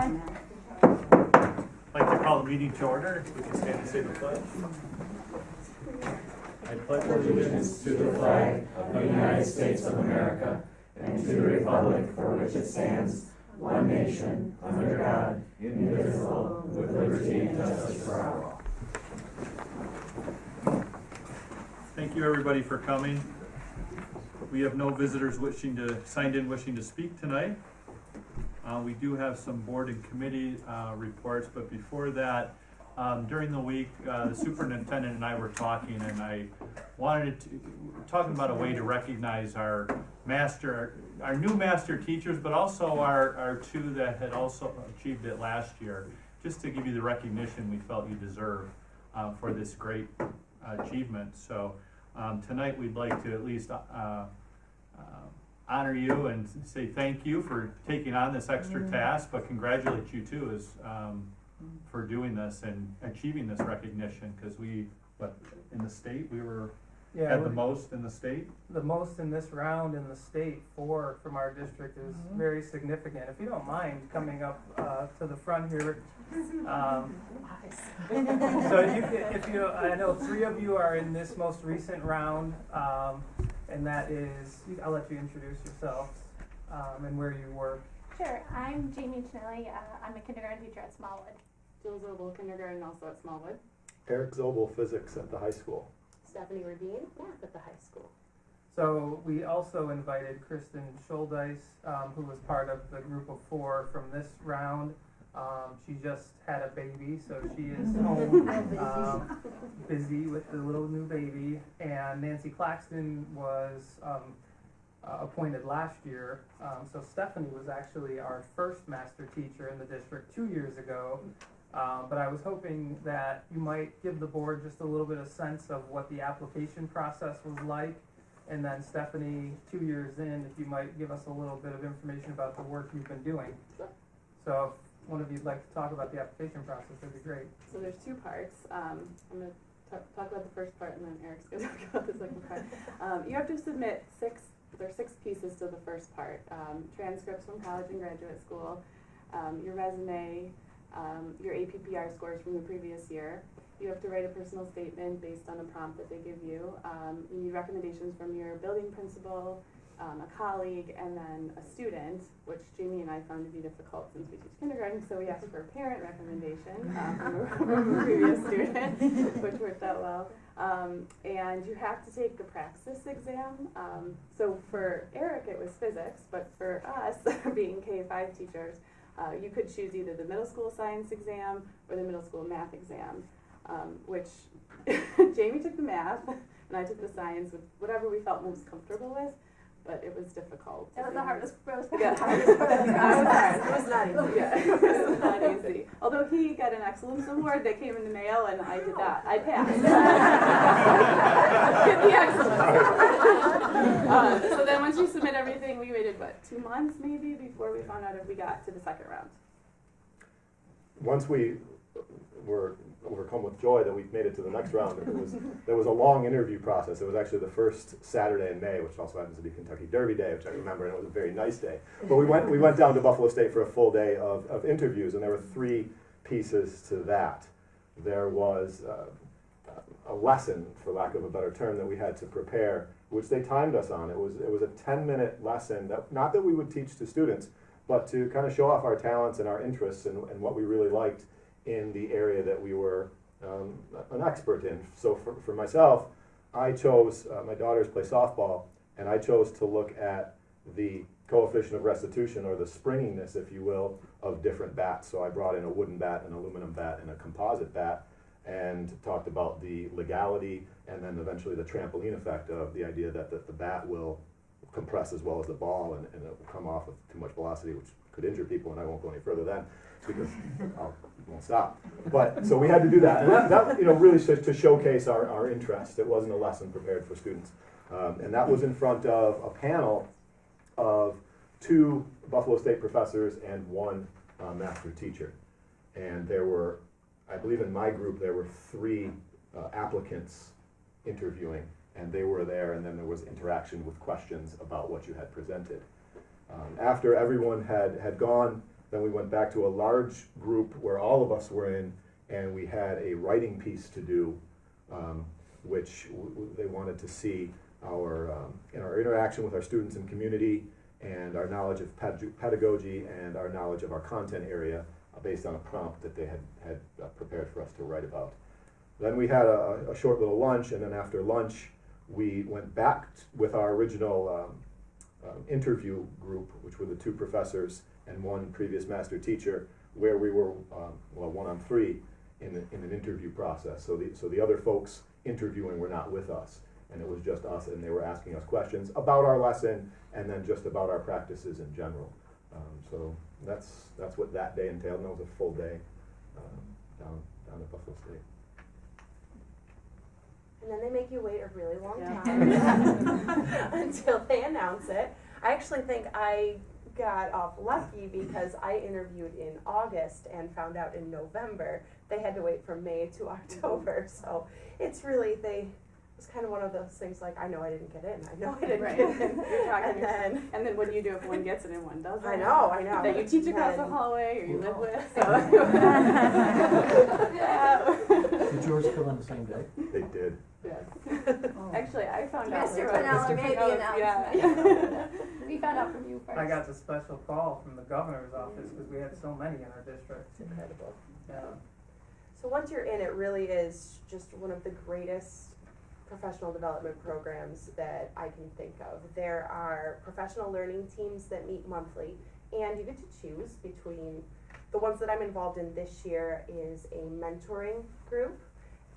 Amen. I'd like to call the meeting to order. If we can stand and say the pledge. I pledge Allegiance to the flag of the United States of America and to the republic for which it stands, one nation, under God, indivisible, with liberty and justice for all. Thank you, everybody, for coming. We have no visitors signed in wishing to speak tonight. We do have some board and committee reports, but before that, during the week, the superintendent and I were talking, and I wanted to talking about a way to recognize our new master teachers, but also our two that had also achieved it last year, just to give you the recognition we felt you deserve for this great achievement. So tonight we'd like to at least honor you and say thank you for taking on this extra task, but congratulate you too as for doing this and achieving this recognition, because in the state we were had the most in the state. The most in this round in the state from our district is very significant. If you don't mind coming up to the front here. So I know 3 of you are in this most recent round, and that is, I'll let you introduce yourselves and where you work. Sure, I'm Jamie Chinelli. I'm a kindergarten teacher at Smallwood. Jill Zobel, kindergarten, also at Smallwood. Eric Zobel, physics at the high school. Stephanie Rabin, math at the high school. So we also invited Kristen Schuldeis, who was part of the group of 4 from this round. She just had a baby, so she is home busy with the little new baby. And Nancy Claxton was appointed last year. So Stephanie was actually our first master teacher in the district 2 years ago. But I was hoping that you might give the board just a little bit of sense of what the application process was like. And then Stephanie, 2 years in, if you might give us a little bit of information about the work you've been doing. So if one of you'd like to talk about the application process, that'd be great. So there's 2 parts. I'm going to talk about the first part, and then Eric's going to talk about the second part. You have to submit 6 pieces to the first part. Transcripts from college and graduate school, your resume, your APPR scores from the previous year. You have to write a personal statement based on a prompt that they give you. You need recommendations from your building principal, a colleague, and then a student, which Jamie and I found to be difficult since we teach kindergarten, so we asked for a parent recommendation from a previous student, which worked out well. And you have to take the praxis exam. So for Eric it was physics, but for us, being K-5 teachers, you could choose either the middle school science exam or the middle school math exam, which Jamie took the math and I took the science, with whatever we felt most comfortable with, but it was difficult. It was the hardest part. It was not easy. Yeah, it was not easy. Although he got an excellence award that came in the mail, and I did that. I passed. Get the excellence. So then once you submit everything, we waited, 2 months maybe before we found out if we got to the second round. Once we were overcome with joy that we made it to the next round, there was a long interview process. It was actually the first Saturday in May, which also happens to be Kentucky Derby Day, which I remember, and it was a very nice day. But we went down to Buffalo State for a full day of interviews, and there were 3 pieces to that. There was a lesson, for lack of a better term, that we had to prepare, which they timed us on. It was a 10-minute lesson, not that we would teach to students, but to kind of show off our talents and our interests and what we really liked in the area that we were an expert in. So for myself, I chose, my daughters play softball, and I chose to look at the coefficient of restitution, or the springiness, if you will, of different bats. So I brought in a wooden bat, an aluminum bat, and a composite bat, and talked about the legality and then eventually the trampoline effect of the idea that the bat will compress as well as the ball, and it will come off with too much velocity, which could injure people, and I won't go any further then because I won't stop. But so we had to do that, and that really to showcase our interest. It wasn't a lesson prepared for students, and that was in front of a panel of 2 Buffalo State professors and 1 master teacher, and there were, I believe in my group there were 3 applicants interviewing, and they were there, and then there was interaction with questions about what you had presented. After everyone had gone, Then we went back to a large group where all of us were in, and we had a writing piece to do, which they wanted to see in our interaction with our students and community, and our knowledge of pedagogy, and our knowledge of our content area, based on a prompt that they had prepared for us to write about. Then we had a short little lunch, and then after lunch, we went back with our original interview group, which were the 2 professors and 1 previous master teacher, where we were 1 on 3 in an interview process. So the other folks interviewing were not with us, and it was just us, and they were asking us questions about our lesson and then just about our practices in general. So that's what that day entailed, and that was a full day down at Buffalo State. And then they make you wait a really long Yeah. time until they announce it. I actually think I got off lucky because I interviewed in August and found out in November. They had to wait from May to October, so it's really, it's kind of one of those things like, I know I didn't get in, I know I didn't Right. get in. You're talking And then, And then what do you do if one gets it and one doesn't? I know. That you teach across the Then- hallway or you live with, Did yours come on the same day? They did. Yes. Actually, I found out. Mr. from Pennella Mr. made the Pennella's- announcement. We found out from you first. I got the special call from the governor's office because we had so many in our district. it's incredible. Yeah. So once you're in, it really is just one of the greatest professional development programs that I can think of. There are professional learning teams that meet monthly, and you get to choose between the ones that I'm involved in this year is a mentoring group,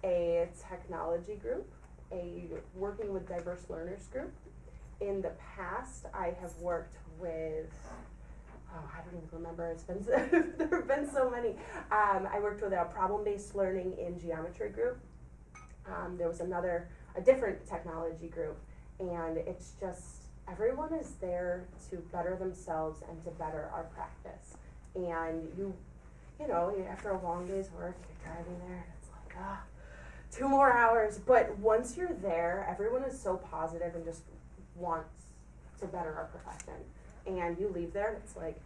a technology group, a working with diverse learners group. In the past, I have worked with, I don't even remember, there have been so many. I worked with a problem-based learning in geometry group. There was a different technology group, and it's just, everyone is there to better themselves and to better our practice. And you know, after a long day's work, you're driving there, and it's like, 2 more hours. But once you're there, everyone is so positive and just wants to better our profession. And you leave there, and it's like,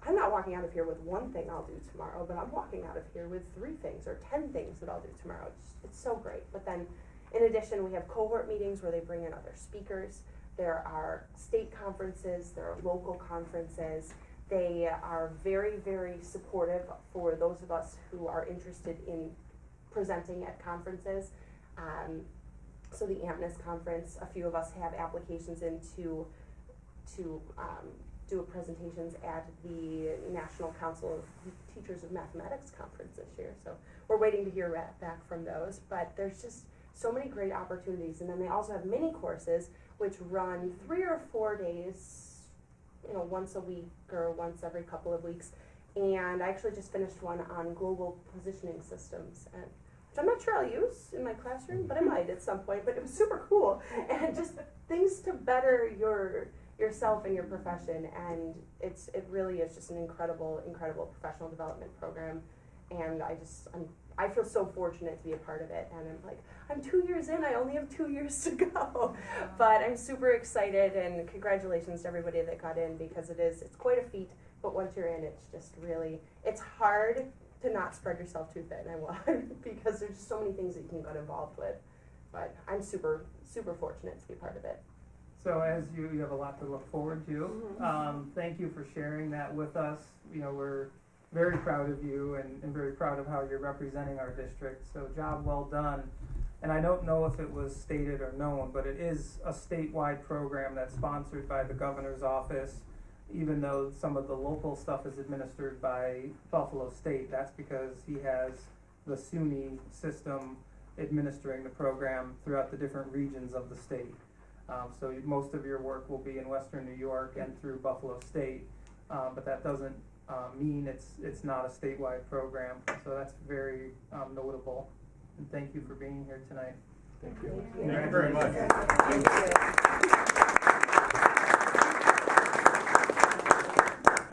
I'm not walking out of here with 1 thing I'll do tomorrow, but I'm walking out of here with 3 things or 10 things that I'll do tomorrow. It's so great. But then, in addition, we have cohort meetings where they bring in other speakers. There are state conferences, there are local conferences. They are very, very supportive for those of us who are interested in presenting at conferences. So the AMNIS conference, a few of us have applications in to do presentations at the National Council of Teachers of Mathematics conference this year. So we're waiting to hear back from those, but there's just so many great opportunities. And then they also have mini courses which run 3 or 4 days, once a week or once every couple of weeks. And I actually just finished one on global positioning systems, which I'm not sure I'll use in my classroom, but I might at some point. But it was super cool, and just things to better yourself and your profession. And it really is just an incredible professional development program. And I feel so fortunate to be a part of it. And I'm like, I'm 2 years in, I only have 2 years to go. But I'm super excited, and congratulations to everybody that got in, because it's quite a feat. But once you're in, it's just really, it's hard to not spread yourself too thin, because there's just so many things that you can get involved with. But I'm super, super fortunate to be part of it. So as you have a lot to look forward to. Thank you for sharing that with us. We're very proud of you and very proud of how you're representing our district. So job well done. And I don't know if it was stated or known, but it is a statewide program that's sponsored by the governor's office. Even though some of the local stuff is administered by Buffalo State, that's because he has the SUNY system administering the program throughout the different regions of the state. So most of your work will be in Western New York and through Buffalo State, but that doesn't mean it's not a statewide program. So that's very notable. And thank you for being here tonight. Thank you. Thank you very much. Thank you.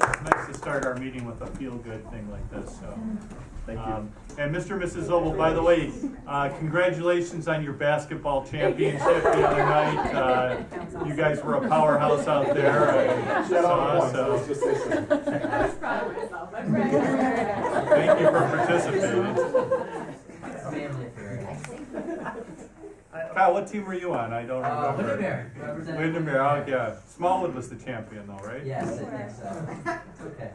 It's nice to start our meeting with a feel-good thing like this, so. Thank you. And Mr. and Mrs. Zobel, by the way, congratulations on your basketball championship the other night. You guys were a powerhouse out there. I Shout out saw, points, let's just say so. I was proud of myself. Thank you for participating. Family affair. Kyle, what team were you on? I don't remember. Windermere, representing. Windermere, oh, yeah. Smallwood was the champion though, right? Yes, I think so. Okay.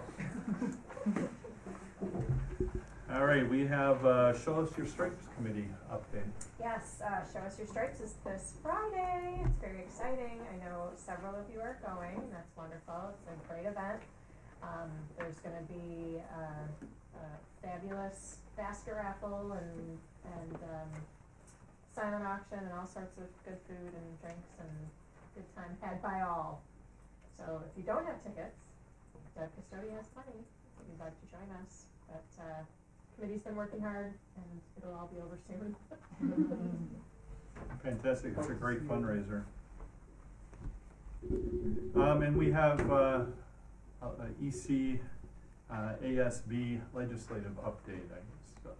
All right, we have Show Us Your Stripes Committee update. Yes, Show Us Your Stripes is this Friday. It's very exciting. I know several of you are going. That's wonderful. It's a great event. There's going to be a fabulous basket raffle and silent auction and all sorts of good food and drinks and good time had by all. So if you don't have tickets, Deb Custodian has plenty if you'd like to join us. But committee's been working hard and it'll all be over soon. Fantastic, it's a great fundraiser. And we have EC ASB legislative update, I guess,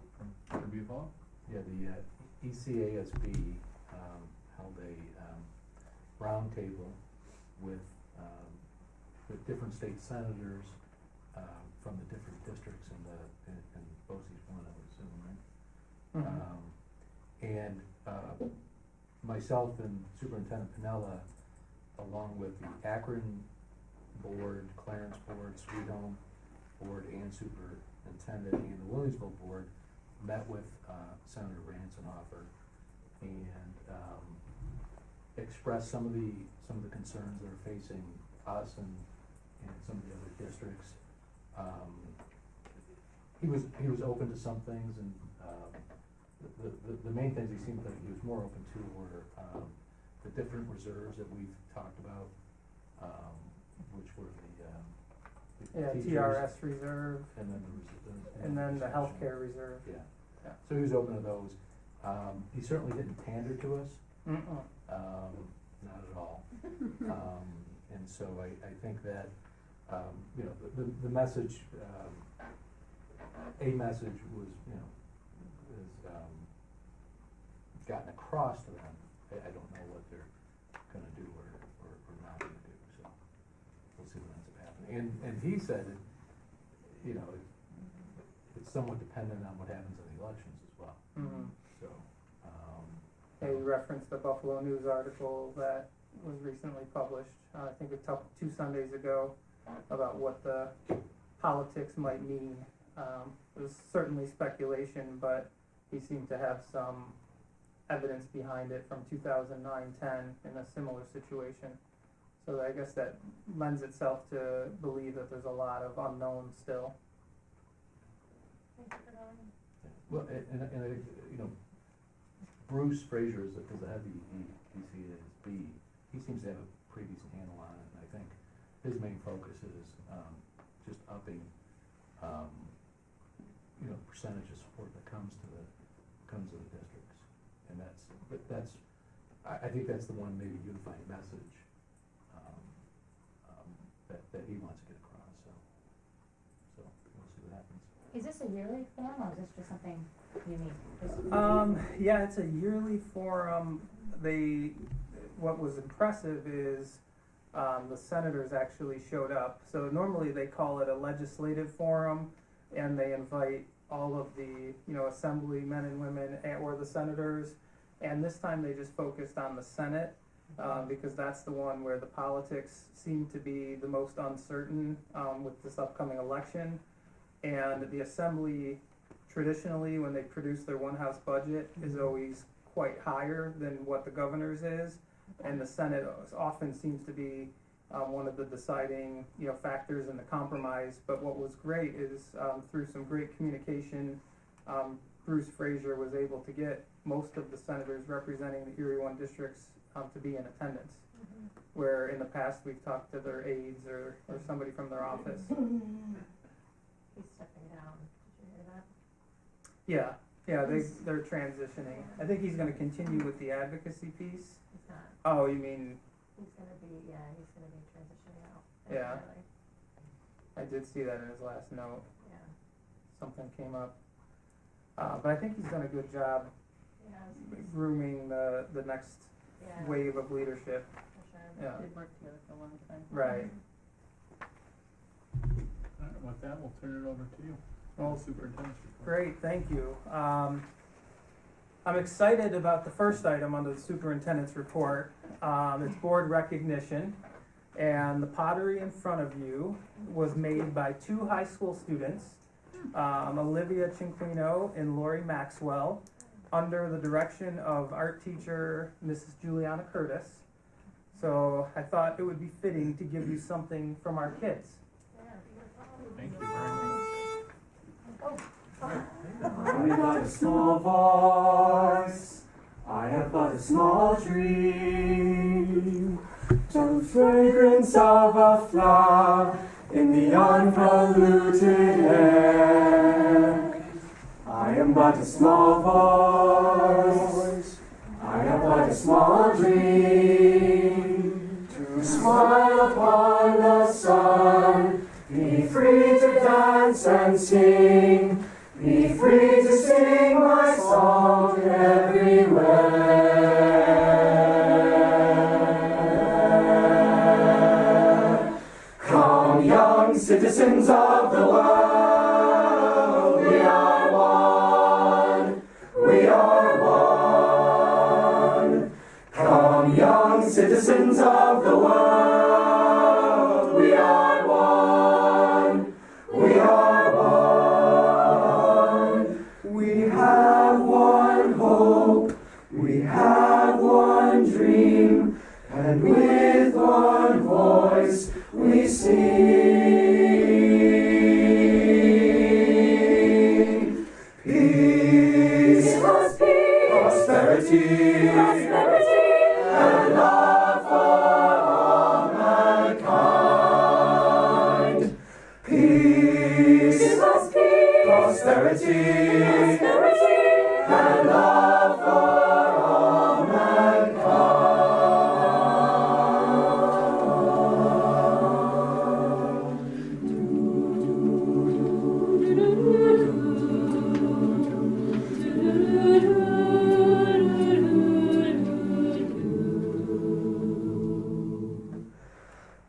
from Bevol. Yeah, the ECASB held a roundtable with different state senators from the different districts in BOCES 1, I would assume, right? And myself and Superintendent Pinella, along with the Akron Board, Clarence Board, Sweet Home Board, and Superintendent, and the Williamsville Board, met with Senator Ransonofer and expressed some of the concerns that are facing us and some of the other districts. He was open to some things, and the main things he seemed like he was more open to were the different reserves that we've talked about, which were the teachers, TRS reserve, and then and then the administration. healthcare reserve. Yeah. Yeah. So he was open to those. He certainly didn't pander to us, not at all. And so I think that, you know, the message, a message was, you know, is gotten across to them. I don't know what they're gonna do or not gonna do, so we'll see what ends up happening. And he said, you know, it's somewhat dependent on what happens in the elections as well. So, Yeah, you referenced the Buffalo News article that was recently published, I think it took 2 Sundays ago, about what the politics might mean. It was certainly speculation, but he seemed to have some evidence behind it from 2009-10 in a similar situation. So I guess that lends itself to believe that there's a lot of unknowns still. well, and I think, you know, Bruce Frazier is the head of the ECASB. He seems to have a pretty decent handle on it, and I think his main focus is just upping, you know, percentage of support that comes to the districts, and I think that's the one maybe unifying message that he wants to get across. So we'll see what happens. Is this a yearly forum or is this just something unique? Yeah, it's a yearly forum. What was impressive is the senators actually showed up. So normally they call it a legislative forum, and they invite all of the, you know, assembly men and women or the senators. And this time they just focused on the Senate because that's the one where the politics seem to be the most uncertain with this upcoming election. And the assembly, traditionally, when they produce their one-house budget, is always quite higher than what the governor's is. And the Senate often seems to be one of the deciding, you know, factors in the compromise. But what was great is through some great communication, Bruce Frazier was able to get most of the senators representing the Erie 1 districts to be in attendance. Where in the past we've talked to their aides or somebody from their office. He's stepping down. Did you hear that? Yeah, they're transitioning. I think he's gonna continue with the advocacy piece. He's not. Oh, you mean, He's gonna be transitioning out. Yeah. entirely. I did see that in his last note, Yeah. something came up. But I think he's done a good job Yeah. grooming the next Yeah. wave of leadership. For sure. Yeah, Did work together for a long time. right. With that, we'll turn it over to you. Well, Superintendent's report. great, thank you. I'm excited about the first item under the superintendent's report. It's board recognition. And the pottery in front of you was made by 2 high school students, Olivia Cinquino and Lori Maxwell, under the direction of art teacher Mrs. Juliana Curtis. So I thought it would be fitting to give you something from our kids. Thank you very much. I got a small voice, I have but a small dream, the fragrance of a flower in the unpolluted air. I am but a small voice, I have but a small dream, to smile upon the sun, be free to dance and sing, be free to sing my song everywhere. Come, young citizens of the world, we are one, we are one. Come, young citizens of the world, we are one, we are one. We have one hope, we have one dream, and with one voice we sing. Peace, prosperity, and love for all mankind. Peace, prosperity, and love for all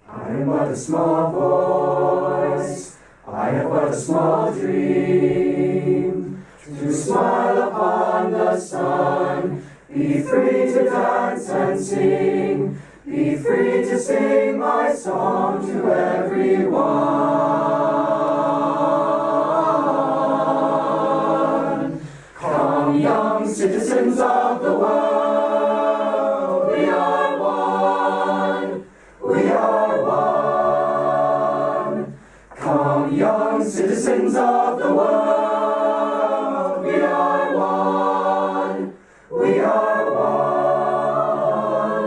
I am but a small voice, I have but a small dream, to smile upon the sun, be free to dance and sing, be free to sing my song to everyone. Come, young citizens of the world, we are one, we are one. Come, young citizens of the world, we are one, we are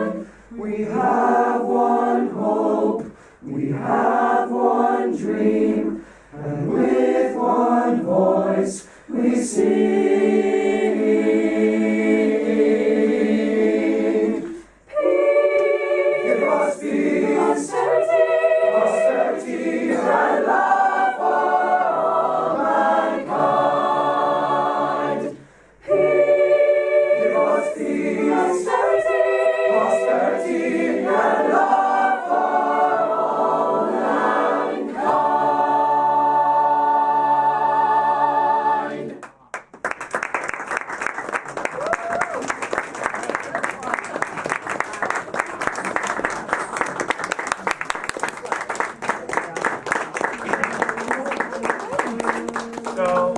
one. We have one hope, we have one dream, and with one voice we sing. Peace, give us peace, prosperity, and love for all mankind. Peace, give us peace, prosperity, and love for all mankind. So,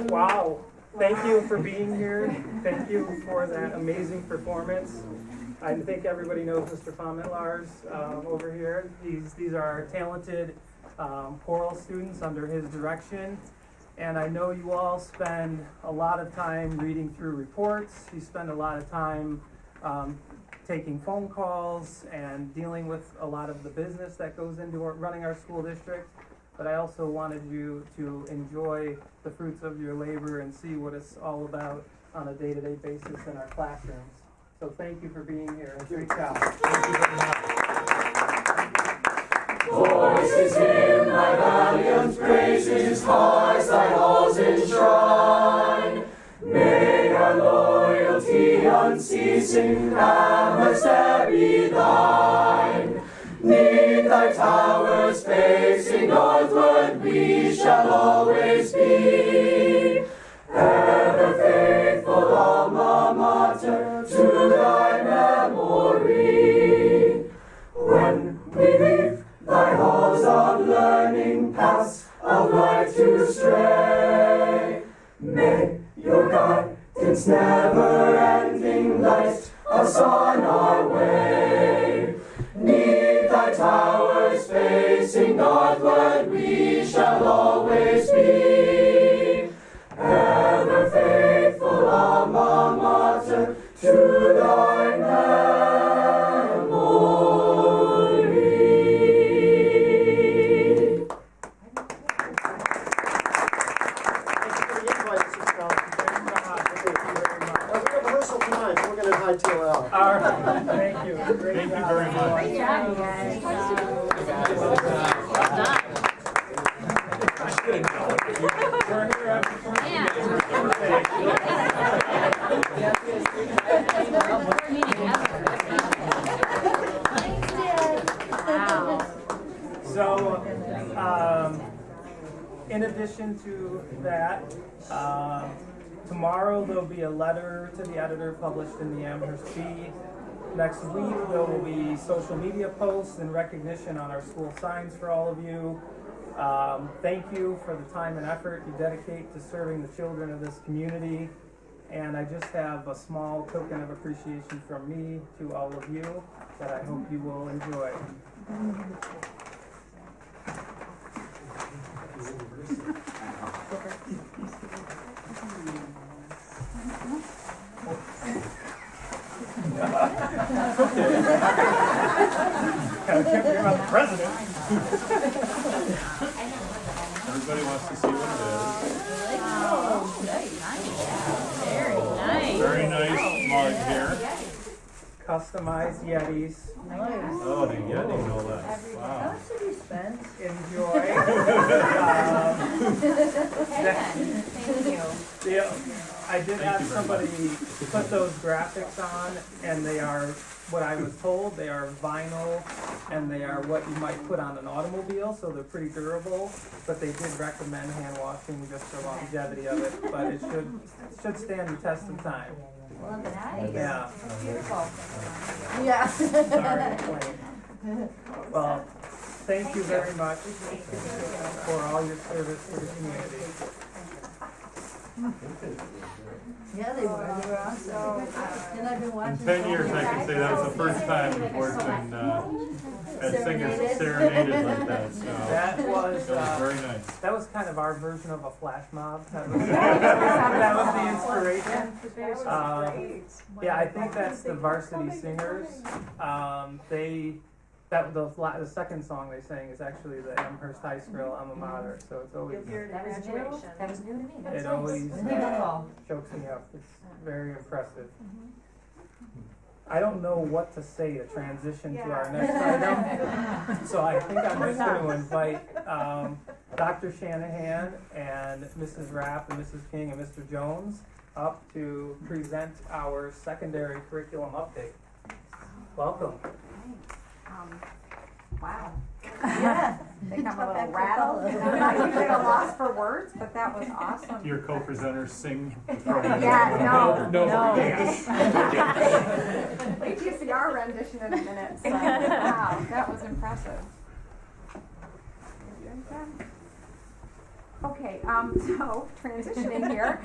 wow, thank you for being here. Thank you for that amazing performance. I think everybody knows Mr. Fomentlars over here. These are talented choral students under his direction. And I know you all spend a lot of time reading through reports. You spend a lot of time taking phone calls and dealing with a lot of the business that goes into running our school district. But I also wanted you to enjoy the fruits of your labor and see what it's all about on a day-to-day basis in our classrooms. So thank you for being here. Great job. Thank you very much. Voices hymn thy valiant praises, hearts thy halls enshrine. May our loyalty unceasing ever be thine. 'Neath thy towers facing northward we shall always be. Ever faithful alma mater, to thy memory. When we leave thy halls of learning, paths of life to stray, may your guidance never-ending light us on our way. 'Neath thy towers facing northward we shall always be. Ever faithful alma mater, to thy memory. Thank you for the invite, Mrs. Collins. Thank you very much. We have rehearsal tonight, so we're going to hightail out. All right, thank you. Great Thank you job. very much. Great job, you guys. Well done. We're here after 20 Wow. So, in addition to that, tomorrow there'll be a letter to the editor published in the Amherst Bee. Next week there will be social media posts and recognition on our school signs for all of you. Thank you for the time and effort you dedicate to serving the children of this community. And I just have a small token of appreciation from me to all of you that I hope you will enjoy. Kind of can't forget about the president. Everybody wants to see what Very nice. it is. Very nice mug here. Customized Yetis. Oh, the Yeti, no less. Wow. Enjoy. Thank you. Yeah, I did Thank have you very somebody put those graphics on, and they are, what I was told, they are vinyl, and they are what you might put on an automobile, so they're pretty durable, but they did recommend hand washing just for longevity of it, but it should stand the test of time. Well, nice. Yeah. Beautiful. Sorry to complain. Well, thank you very much for all your service to the community. Yeah, they were awesome. And I've been In watching. 10 years, I can say that was the first time the board's been, had singers serenaded like that, so. That was, That was very nice. that was kind of our version of a flash mob. That was, that was the inspiration. Yeah, I think that's the Varsity Singers. The second song they sang is actually the Amherst High School alma mater, so it's always, That was new. That was new to me. it always Beautiful. chokes me up. It's very impressive. I don't know what to say to transition to our next item, so I think I'm just going to invite Dr. Shanahan and Mrs. Rapp and Mrs. King and Mr. Jones up to present our secondary curriculum update. Welcome. Wow. Yeah. I think I'm a little rattled. I'm not usually at a loss for words, but that was awesome. Your co-presenters sing before you. Yeah, no. Yes. Wait till you see our rendition in a minute. So, wow, that was impressive. Okay, so transitioning here,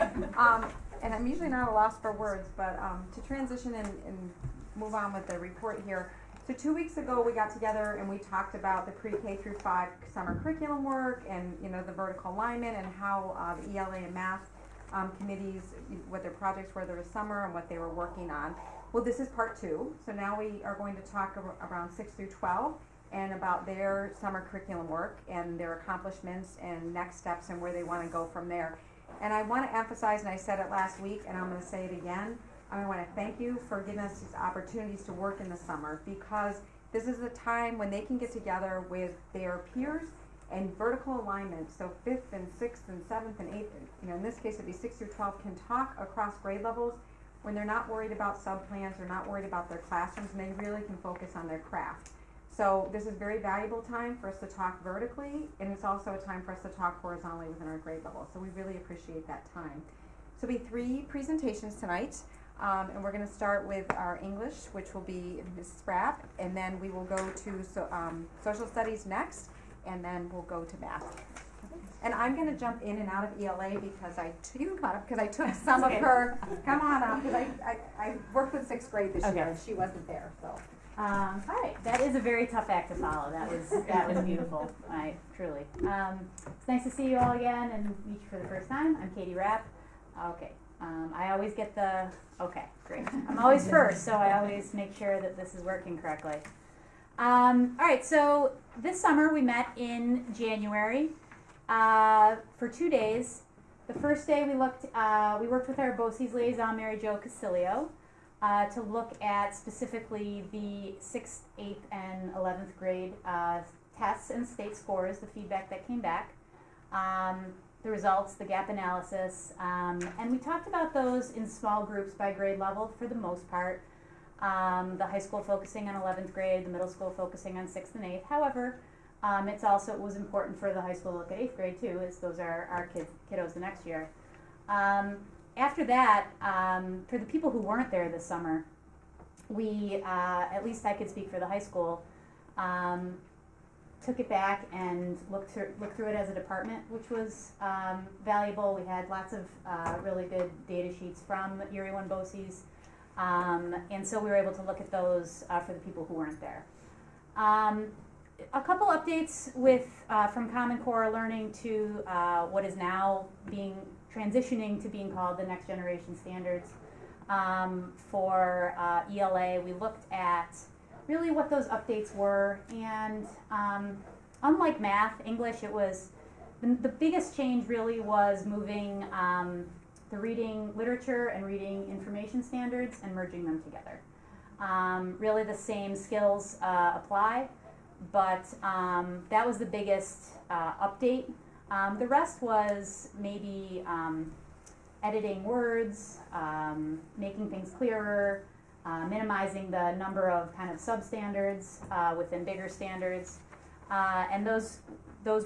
and I'm usually not at a loss for words, but to transition and move on with the report here. So 2 weeks ago, we got together and we talked about the pre-K through 5 summer curriculum work and, you know, the vertical alignment and how the ELA and math committees, what their projects were this summer and what they were working on. Well, this is part 2. So now we are going to talk around 6 through 12 and about their summer curriculum work and their accomplishments and next steps and where they want to go from there. And I want to emphasize, and I said it last week, and I'm going to say it again, I want to thank you for giving us these opportunities to work in the summer, because this is a time when they can get together with their peers and vertical alignment. So 5th and 6th and 7th and 8th, you know, in this case it'd be 6 through 12, can talk across grade levels when they're not worried about subplans, they're not worried about their classrooms, and they really can focus on their craft. So this is very valuable time for us to talk vertically, and it's also a time for us to talk horizontally within our grade level. So we really appreciate that time. So we have 3 presentations tonight, and we're going to start with our English, which will be Mrs. Spratt, and then we will go to social studies next, and then we'll go to math. And I'm going to jump in and out of ELA because you can come up because I took some of her. Come on up because I worked with 6th grade this year and she wasn't there. So. All right, that is a very tough act to follow. That was beautiful. Truly. It's nice to see you all again and meet you for the first time. I'm Katie Rapp. Okay. I always get okay, great. I'm always first, so I always make sure that this is working correctly. All right, so this summer we met in January for 2 days. The first day we worked with our BOCES liaison, Mary Jo Casilio, to look at specifically the 6th, 8th, and 11th grade tests and state scores, the feedback that came back, the results, the gap analysis, and we talked about those in small groups by grade level for the most part. The high school focusing on 11th grade, the middle school focusing on 6th and 8th. However, it was important for the high school to look at 8th grade too, as those are our kiddos the next year. After that, for the people who weren't there this summer, we, at least I could speak for the high school, took it back and looked through it as a department, which was valuable. We had lots of really good data sheets from Erie One BOCES, and so we were able to look at those for the people who weren't there. A couple updates from Common Core Learning to what is now transitioning to being called the Next Generation Standards. For ELA, we looked at really what those updates were, and unlike math, English, it was the biggest change really was moving the reading literature and reading information standards and merging them together. Really the same skills apply, but that was the biggest update. The rest was maybe editing words, making things clearer, minimizing the number of kind of substandards within bigger standards, and those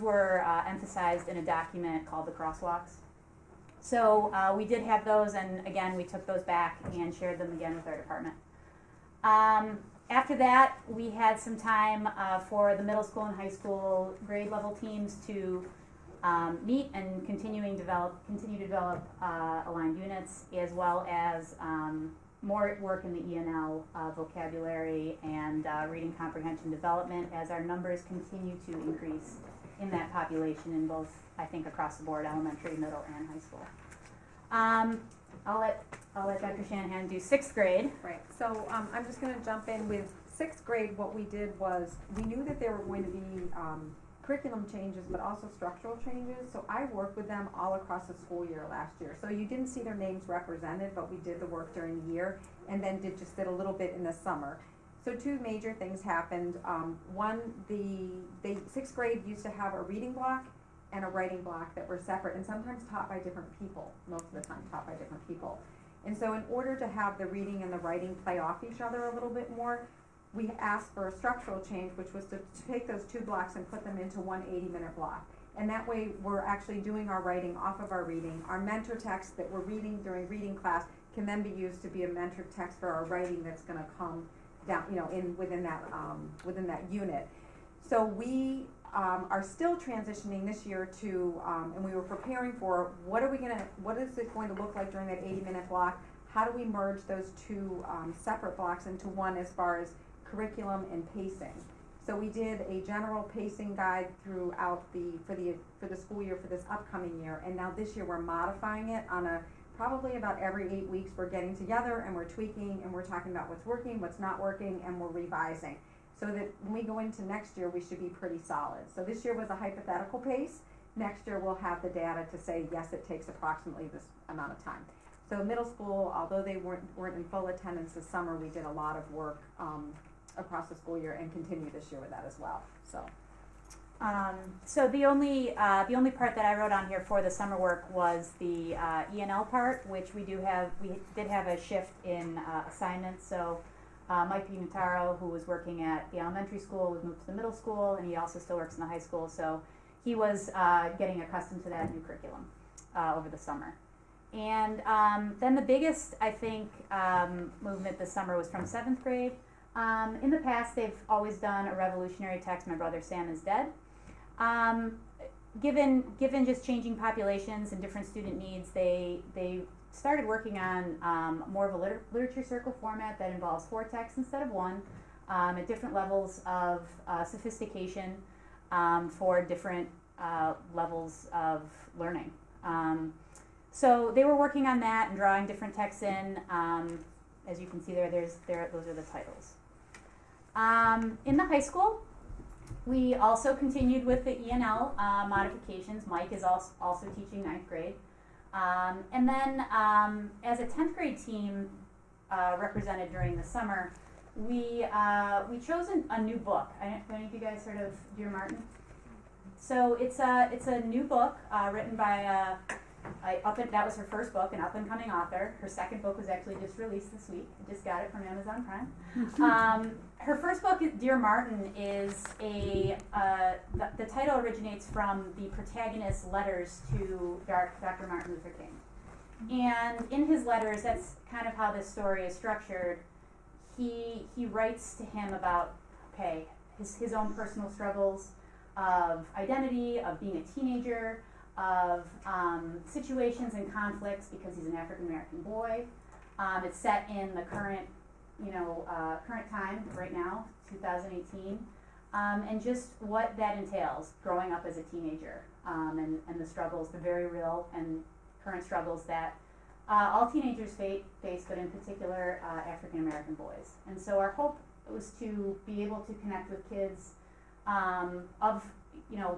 were emphasized in a document called the crosswalks. So we did have those, and again we took those back and shared them again with our department. After that, we had some time for the middle school and high school grade level teams to meet and continue to develop aligned units, as well as more work in the ENL vocabulary and reading comprehension development as our numbers continue to increase in that population in both, I think, across the board, elementary, middle, and high school. I'll let Dr. Shanahan do 6th grade. Right, so I'm just going to jump in with 6th grade. What we did was we knew that there were going to be curriculum changes, but also structural changes. So I worked with them all across the school year last year. So you didn't see their names represented, but we did the work during the year, and then did a little bit in the summer. So 2 major things happened. One, the 6th grade used to have a reading block and a writing block that were separate, and sometimes taught by different people, most of the time taught by different people. And so in order to have the reading and the writing play off each other a little bit more, we asked for a structural change, which was to take those 2 blocks and put them into one 80-minute block. And that way we're actually doing our writing off of our reading. Our mentor text that we're reading during reading class can then be used to be a mentor text for our writing that's gonna come down, within that unit. So we are still transitioning this year to, and we were preparing for what is it going to look like during that 80-minute block? How do we merge those 2 separate blocks into one as far as curriculum and pacing? So we did a general pacing guide throughout for the school year for this upcoming year, and now this year we're modifying it on probably about every 8 weeks. We're getting together and we're tweaking and we're talking about what's working, what's not working, and we're revising, so that when we go into next year we should be pretty solid. So this year was a hypothetical pace. Next year we'll have the data to say yes, it takes approximately this amount of time. So middle school, although they weren't in full attendance this summer, we did a lot of work across the school year and continue this year with that as well. So the only part that I wrote on here for the summer work was the ENL part, which we did have a shift in assignments. So Mike Pignataro, who was working at the elementary school, was moved to the middle school, and he also still works in the high school, so he was getting accustomed to that new curriculum over the summer. And then the biggest, I think, movement this summer was from 7th grade. In the past, they've always done a revolutionary text, My Brother Sam is Dead. Given just changing populations and different student needs, they started working on more of a literature circle format that involves 4 texts instead of 1, at different levels of sophistication for different levels of learning. So they were working on that and drawing different texts in. As you can see there, those are the titles. In the high school, we also continued with the ENL modifications. Mike is also teaching 9th grade. And then as a 10th grade team represented during the summer, we chose a new book. Have any of you guys heard of Dear Martin? So it's a new book written by that was her first book, an up-and-coming author. Her second book was actually just released this week. I just got it from Amazon Prime. Her first book, Dear Martin, is the title originates from the protagonist's letters to Dr. Martin Luther King. And in his letters, that's kind of how this story is structured. He writes to him about, his own personal struggles of identity, of being a teenager, of situations and conflicts because he's an African American boy. It's set in the current time right now, 2018, and just what that entails, growing up as a teenager, and the struggles, the very real and current struggles that all teenagers face, but in particular African American boys. And so our hope was to be able to connect with kids of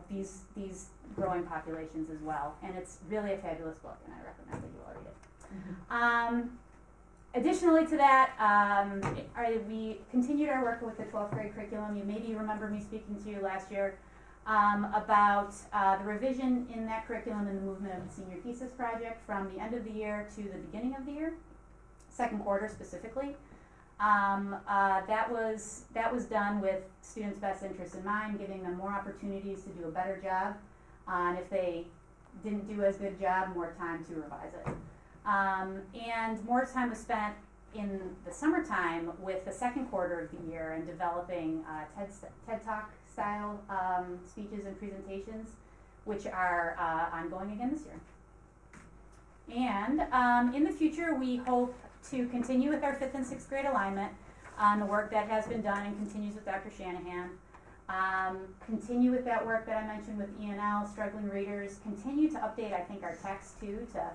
these growing populations as well. And it's really a fabulous book, and I recommend that you all read it. Additionally to that, we continued our work with the 12th grade curriculum. You maybe remember me speaking to you last year about the revision in that curriculum and the movement of the senior thesis project from the end of the year to the beginning of the year, second quarter specifically. That was done with students' best interests in mind, giving them more opportunities to do a better job, and if they didn't do as good a job, more time to revise it. And more time was spent in the summertime with the second quarter of the year and developing TED Talk style speeches and presentations, which are ongoing again this year. And in the future, we hope to continue with our 5th and 6th grade alignment on the work that has been done and continues with Dr. Shanahan. Continue with that work that I mentioned with ENL, struggling readers. Continue to update, I think, our text too to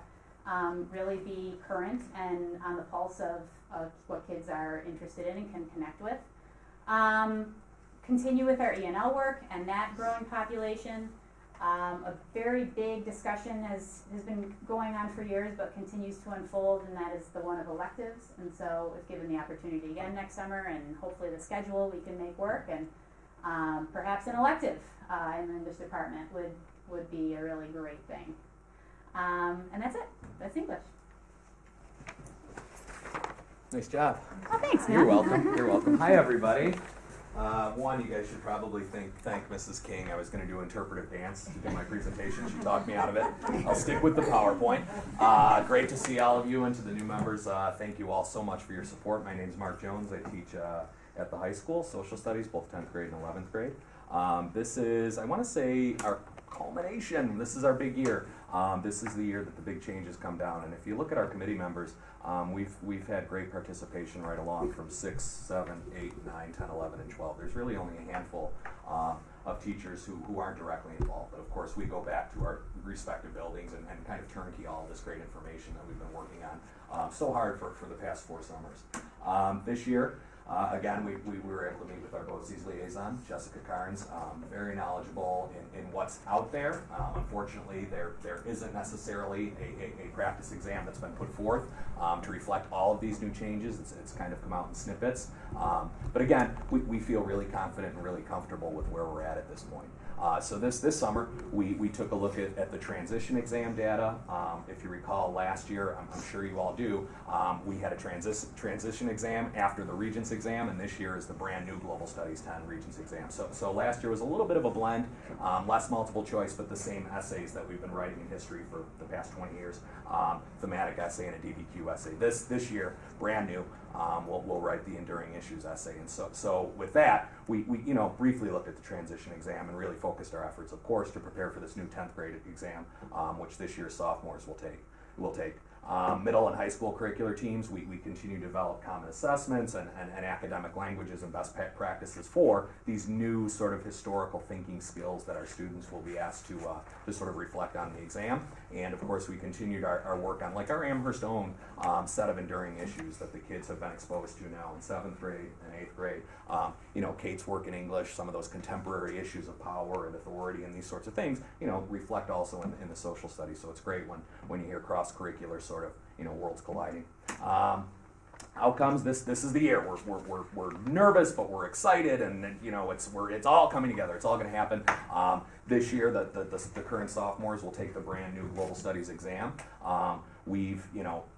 really be current and on the pulse of what kids are interested in and can connect with. Continue with our ENL work and that growing population. A very big discussion has been going on for years but continues to unfold, and that is the one of electives. And so if given the opportunity again next summer and hopefully the schedule we can make work, and perhaps an elective in the English department would be a really great thing. And that's it. That's English. Nice job. Oh, thanks, man. You're welcome. You're welcome. Hi, everybody. One, you guys should probably thank Mrs. King. I was going to do interpretive dance to do my presentation. She talked me out of it. I'll stick with the PowerPoint. Great to see all of you, and to the new members, thank you all so much for your support. My name is Mark Jones. I teach at the high school, social studies, both 10th grade and 11th grade. This is, I want to say, our culmination. This is our big year. This is the year that the big changes come down. And if you look at our committee members, we've had great participation right along from 6, 7, 8, 9, 10, 11, and 12. There's really only a handful of teachers who aren't directly involved. But of course, we go back to our respective buildings and kind of turnkey all this great information that we've been working on so hard for the past 4 summers. This year, again, we were able to meet with our BOCES liaison, Jessica Carnes, very knowledgeable in what's out there. Unfortunately, there isn't necessarily a practice exam that's been put forth to reflect all of these new changes. It's kind of come out in snippets. But again, we feel really confident and really comfortable with where we're at this point. So this summer, we took a look at the transition exam data. If you recall last year, I'm sure you all do, we had a transition exam after the Regents exam, and this year is the brand new Global Studies 10 Regents exam. So last year was a little bit of a blend, less multiple choice, but the same essays that we've been writing in history for the past 20 years, thematic essay and a DBQ essay. This year, brand new, we'll write the enduring issues essay. And so with that, we briefly looked at the transition exam and really focused our efforts, of course, to prepare for this new 10th grade exam, which this year's sophomores will take. Middle and high school curricular teams, we continue to develop common assessments and academic languages and best practices for these new sort of historical thinking skills that our students will be asked to sort of reflect on the exam. And of course, we continued our work on like our Amherst own set of enduring issues that the kids have been exposed to now in 7th grade and 8th grade. Kate's work in English, some of those contemporary issues of power and authority and these sorts of things, reflect also in the social studies. So it's great when you hear cross-curricular sort of, worlds colliding. Outcomes, this is the year. We're nervous, but we're excited, and it's all coming together. It's all going to happen. This year, the current sophomores will take the brand new Global Studies exam. We've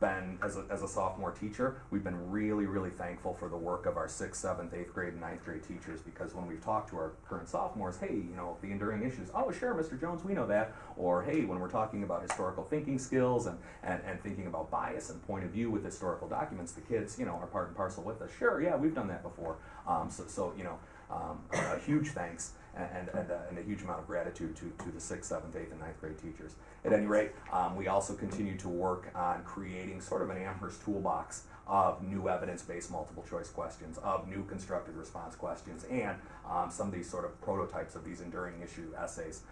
been, as a sophomore teacher, we've been really, really thankful for the work of our 6th, 7th, 8th grade, and 9th grade teachers, because when we've talked to our current sophomores, hey, the enduring issues, oh sure, Mr. Jones, we know that, or hey, when we're talking about historical thinking skills and thinking about bias and point of view with historical documents, the kids, are part and parcel with us. Sure, yeah, we've done that before. A huge thanks and a huge amount of gratitude to the 6th, 7th, 8th, and 9th grade teachers. At any rate, we also continue to work on creating sort of an Amherst toolbox of new evidence-based multiple choice questions, of new constructed response questions, and some of these sort of prototypes of these enduring issue essays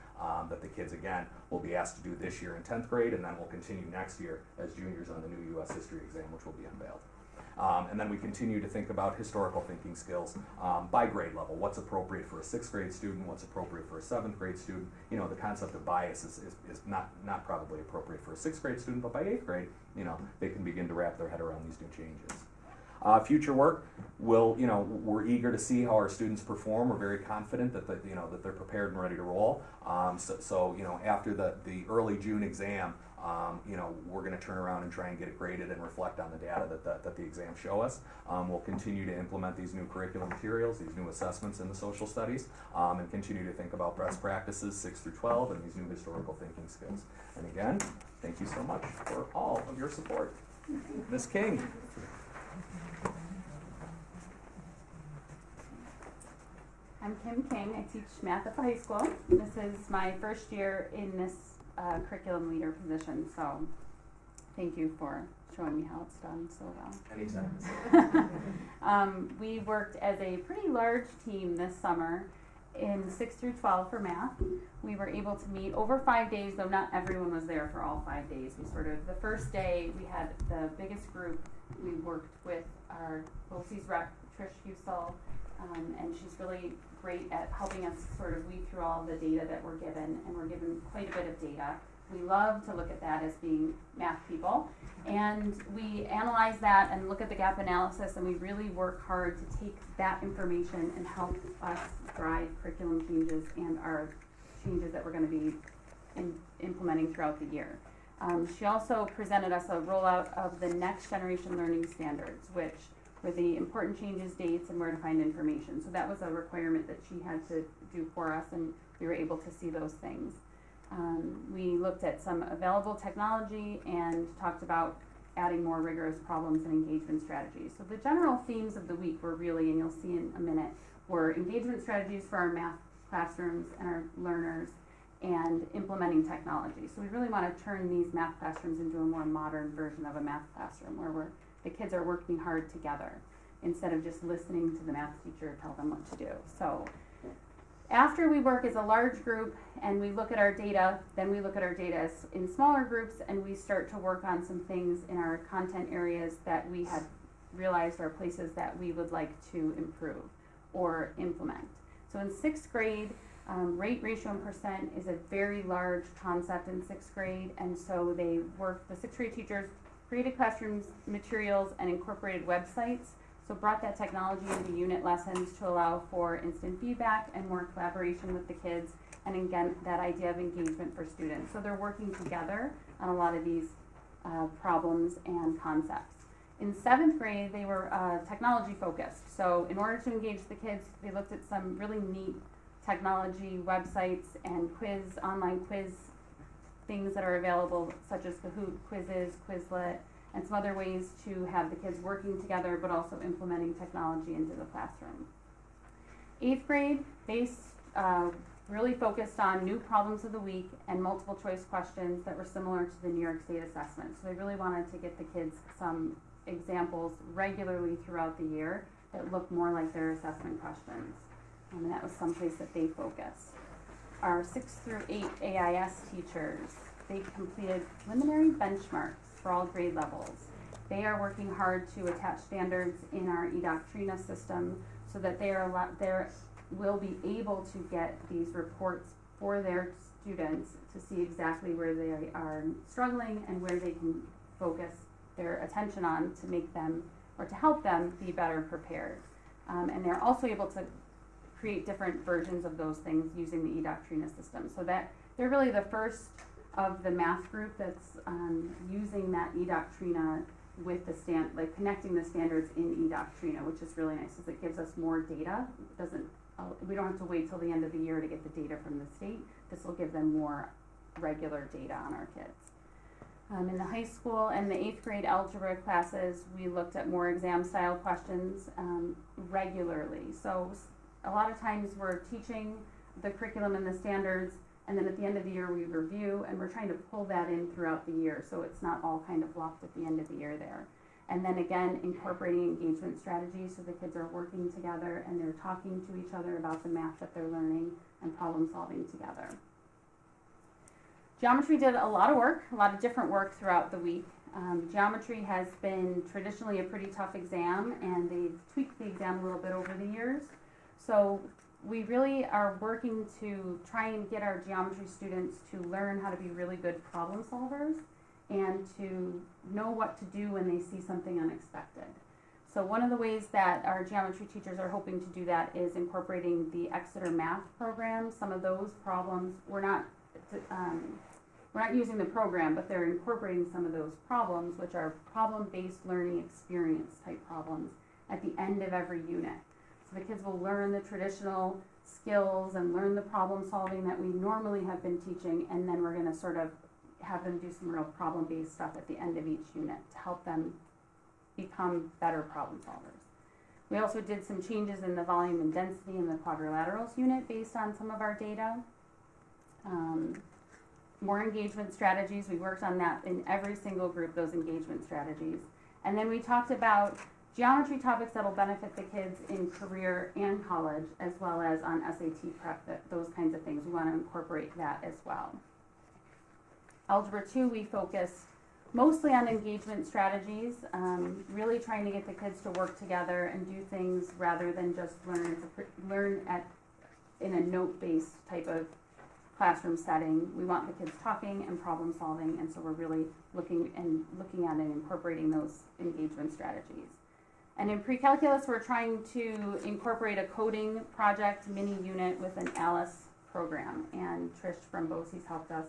that the kids, again, will be asked to do this year in 10th grade, and then will continue next year as juniors on the new U.S. history exam, which will be unveiled. And then we continue to think about historical thinking skills by grade level. What's appropriate for a 6th grade student? What's appropriate for a 7th grade student? The concept of bias is not probably appropriate for a 6th grade student, but by 8th grade, they can begin to wrap their head around these new changes. Future work, we're eager to see how our students perform. We're very confident that that they're prepared and ready to roll. After the early June exam, we're going to turn around and try and get it graded and reflect on the data that the exams show us. We'll continue to implement these new curriculum materials, these new assessments in the social studies, and continue to think about best practices 6 through 12 and these new historical thinking skills. And again, thank you so much for all of your support. Ms. King. I'm Kim King. I teach math at the high school. This is my first year in this curriculum leader position, so thank you for showing me how it's done so well. Anytime. We worked as a pretty large team this summer in 6 through 12 for math. We were able to meet over 5 days, though not everyone was there for all 5 days. The first day we had the biggest group. We worked with our BOCES rep, Trish Husel, and she's really great at helping us sort of weed through all the data that we're given, and we're given quite a bit of data. We love to look at that as being math people, and we analyze that and look at the gap analysis, and we really work hard to take that information and help us drive curriculum changes and our changes that we're going to be implementing throughout the year. She also presented us a rollout of the Next Generation Learning Standards, which were the important changes, dates, and where to find information. So that was a requirement that she had to do for us, and we were able to see those things. We looked at some available technology and talked about adding more rigorous problems and engagement strategies. So the general themes of the week were really, and you'll see in a minute, were engagement strategies for our math classrooms and our learners, and implementing technology. So we really want to turn these math classrooms into a more modern version of a math classroom where the kids are working hard together instead of just listening to the math teacher tell them what to do. So after we work as a large group and we look at our data, then we look at our data in smaller groups, and we start to work on some things in our content areas that we had realized are places that we would like to improve or implement. So in 6th grade, rate, ratio, and percent is a very large concept in 6th grade, and so the 6th grade teachers created classroom materials and incorporated websites, so brought that technology into unit lessons to allow for instant feedback and more collaboration with the kids, and again, that idea of engagement for students. So they're working together on a lot of these problems and concepts. In 7th grade, they were technology focused. So in order to engage the kids, they looked at some really neat technology websites and online quiz things that are available, such as Kahoot, quizzes, Quizlet, and some other ways to have the kids working together, but also implementing technology into the classroom. 8th grade, they really focused on new problems of the week and multiple choice questions that were similar to the New York State assessment. So they really wanted to get the kids some examples regularly throughout the year that look more like their assessment questions. And that was someplace that they focused. Our 6th through 8 AIS teachers, they completed preliminary benchmarks for all grade levels. They are working hard to attach standards in our eDoctrina system so that they will be able to get these reports for their students to see exactly where they are struggling and where they can focus their attention on to make them, or to help them be better prepared. And they're also able to create different versions of those things using the eDoctrina system. So that they're really the first of the math group that's using that eDoctrina with the connecting the standards in eDoctrina, which is really nice because it gives us more data. We don't have to wait till the end of the year to get the data from the state. This will give them more regular data on our kids. In the high school and the 8th grade algebra classes, we looked at more exam style questions regularly. So a lot of times we're teaching the curriculum and the standards, and then at the end of the year we review, and we're trying to pull that in throughout the year so it's not all kind of locked at the end of the year there. And then again, incorporating engagement strategies so the kids are working together and they're talking to each other about the math that they're learning and problem solving together. Geometry did a lot of work, a lot of different work throughout the week. Geometry has been traditionally a pretty tough exam, and they've tweaked the exam a little bit over the years. So we really are working to try and get our geometry students to learn how to be really good problem solvers and to know what to do when they see something unexpected. So one of the ways that our geometry teachers are hoping to do that is incorporating the Exeter math program. Some of those problems, we're not using the program, but they're incorporating some of those problems, which are problem-based learning experience type problems, at the end of every unit. So the kids will learn the traditional skills and learn the problem solving that we normally have been teaching, and then we're gonna sort of have them do some real problem-based stuff at the end of each unit to help them become better problem solvers. We also did some changes in the volume and density in the quadrilaterals unit based on some of our data. More engagement strategies, we worked on that in every single group, those engagement strategies. And then we talked about geometry topics that'll benefit the kids in career and college, as well as on SAT prep, those kinds of things. We want to incorporate that as well. Algebra 2, we focused mostly on engagement strategies, really trying to get the kids to work together and do things rather than just learn in a note-based type of classroom setting. We want the kids talking and problem solving, and so we're really looking at and incorporating those engagement strategies. And in pre-calculus, we're trying to incorporate a coding project mini unit with an ALICE program, and Trish from BOCES helped us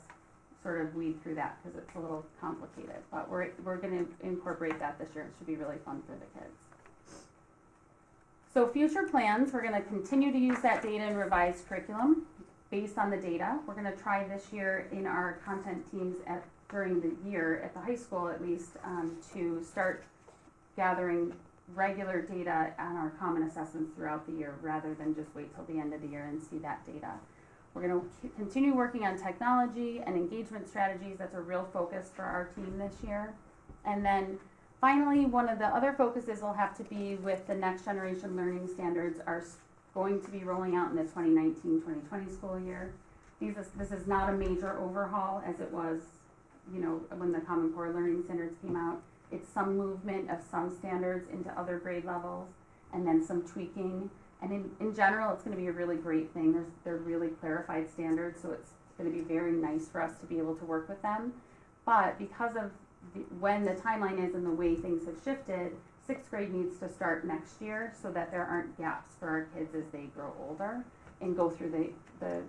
sort of weed through that because it's a little complicated, but we're going to incorporate that this year. It should be really fun for the kids. So future plans, we're going to continue to use that data and revised curriculum based on the data. We're going to try this year in our content teams during the year, at the high school at least, to start gathering regular data on our common assessments throughout the year rather than just wait till the end of the year and see that data. We're going to continue working on technology and engagement strategies. That's a real focus for our team this year. And then finally, one of the other focuses will have to be with the next generation learning standards are going to be rolling out in the 2019-2020 school year. This is not a major overhaul as it was, when the Common Core Learning Standards came out. It's some movement of some standards into other grade levels and then some tweaking. And in general, it's going to be a really great thing. They're really clarified standards, so it's going to be very nice for us to be able to work with them. But because of when the timeline is and the way things have shifted, 6th grade needs to start next year so that there aren't gaps for our kids as they grow older and go through the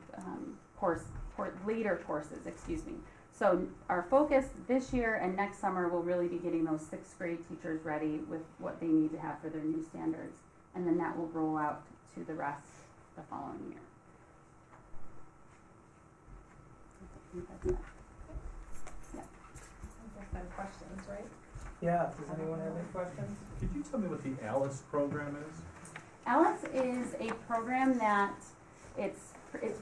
later courses, excuse me. So our focus this year and next summer will really be getting those 6th grade teachers ready with what they need to have for their new standards. And then that will roll out to the rest the following year. I think that's it. I guess then questions, right? Yeah, does anyone have any questions? Could you tell me what the ALICE program is? Alice is a program that it's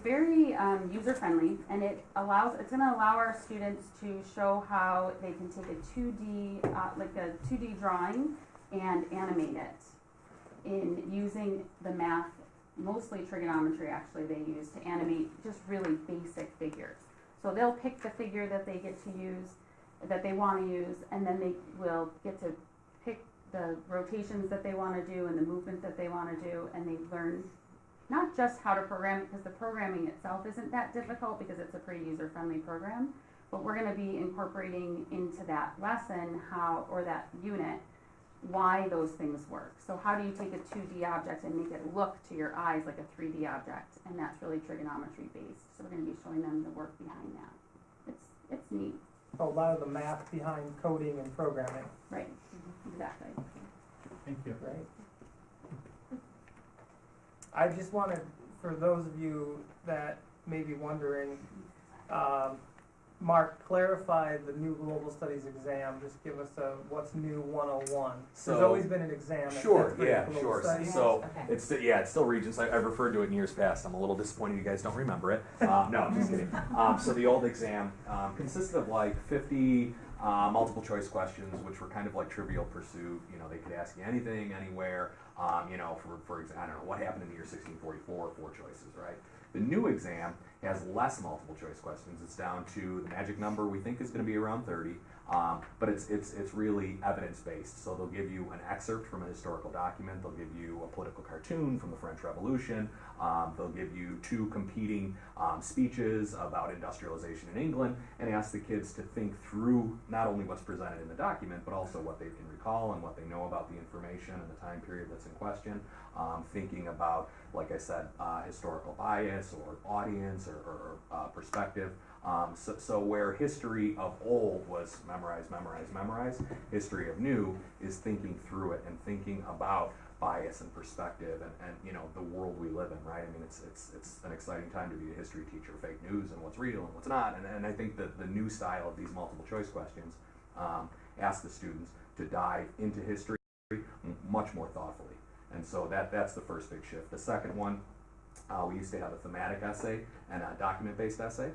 very user friendly, and it's going to allow our students to show how they can take a 2D like a 2D drawing and animate it in using the math, mostly trigonometry actually they use to animate just really basic figures. So they'll pick the figure that they get to use, that they want to use, and then they will get to pick the rotations that they want to do and the movement that they want to do, and they learn not just how to program, because the programming itself isn't that difficult because it's a pretty user-friendly program, but we're going to be incorporating into that lesson or that unit why those things work. So how do you take a 2D object and make it look to your eyes like a 3D object? And that's really trigonometry based. So we're going to be showing them the work behind that. It's neat. A lot of the math behind coding and programming, Right, exactly. Thank you. right? I just wanted, for those of you that may be wondering, Mark, clarify the new Global Studies exam. Just give us a what's new 101. There's So- always been an exam. at Sure, fifth grade yeah, Global sure. Studies. So Okay. it's still Regents. I've referred to it in years past. I'm a little disappointed you guys don't remember it. No, I'm just kidding. So the old exam consisted of like 50 multiple choice questions, which were kind of like Trivial Pursuit. You know, they could ask you anything, anywhere. You know, for example, I don't know, what happened in the year 1644, 4 choices, right? The new exam has less multiple choice questions. It's down to the magic number we think is going to be around 30, but it's really evidence based. So they'll give you an excerpt from a historical document. They'll give you a political cartoon from the French Revolution. They'll give you 2 competing speeches about industrialization in England, and ask the kids to think through not only what's presented in the document, but also what they can recall and what they know about the information and the time period that's in question. Thinking about, like I said, historical bias or audience or perspective. So where history of old was memorize, memorize, memorize, history of new is thinking through it and thinking about bias and perspective and you know, the world we live in, right? I mean, it's an exciting time to be a history teacher, fake news and what's real and what's not. And I think that the new style of these multiple choice questions ask the students to dive into history much more thoughtfully. And so that's the first big shift. The second one, we used to have a thematic essay and a document-based essay.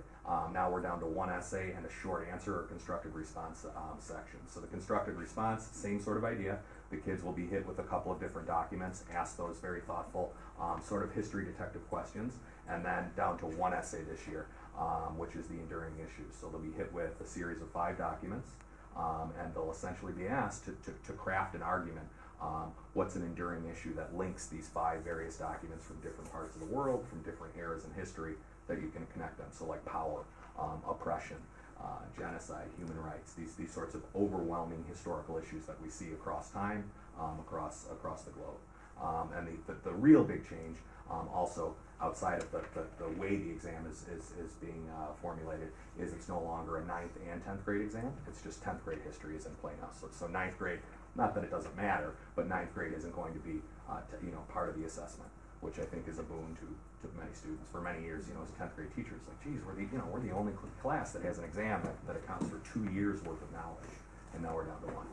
Now we're down to 1 essay and a short answer or constructive response section. So the constructive response, same sort of idea. The kids will be hit with a couple of different documents, ask those very thoughtful sort of history detective questions, and then down to 1 essay this year, which is the enduring issues. So they'll be hit with a series of 5 documents, and they'll essentially be asked to craft an argument. What's an enduring issue that links these 5 various documents from different parts of the world, from different eras in history, that you can connect them. So like power, oppression, genocide, human rights, these sorts of overwhelming historical issues that we see across time, across the globe. And the real big change, also outside of the way the exam is being formulated, is it's no longer a 9th and 10th grade exam. It's just 10th grade history is in play now. So 9th grade, not that it doesn't matter, but 9th grade isn't going to be part of the assessment, which I think is a boon to many students. For many years, as a 10th grade teacher, it's like, geez, we're the only class that has an exam that accounts for 2 years worth of knowledge, and now we're down to 1.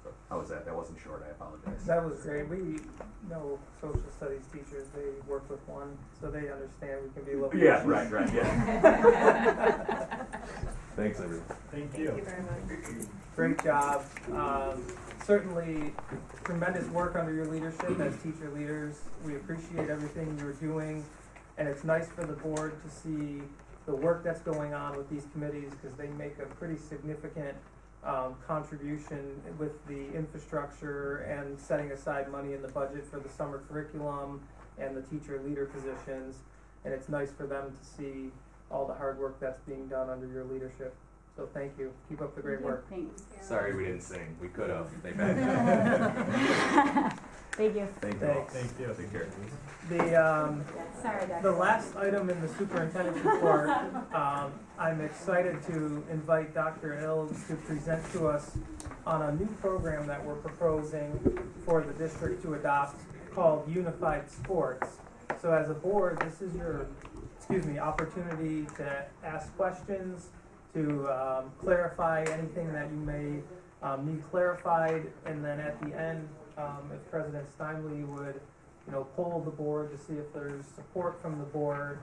So how was that? That wasn't short. I apologize. That was great. We know social studies teachers, they work with 1, so they understand we can be a little. Yeah, right, yeah. Thanks, everyone. Thank you. Thank you very much. Great job. Certainly tremendous work under your leadership as teacher leaders. We appreciate everything you're doing, and it's nice for the board to see the work that's going on with these committees, because they make a pretty significant contribution with the infrastructure and setting aside money in the budget for the summer curriculum and the teacher leader positions. And it's nice for them to see all the hard work that's being done under your leadership. So thank you. Keep up the great work. Thanks. Sorry we didn't sing. We could have. They begged. Thank you. Thank you all. Thanks. Thank you. Take care. Sorry, Dr. The last item in the superintendent's report, I'm excited to invite Dr. Hill to present to us on a new program that we're proposing for the district to adopt called Unified Sports. So as a board, this is your, opportunity to ask questions, to clarify anything that you may need clarified, and then at the end, if President Steinle would, poll the board to see if there's support from the board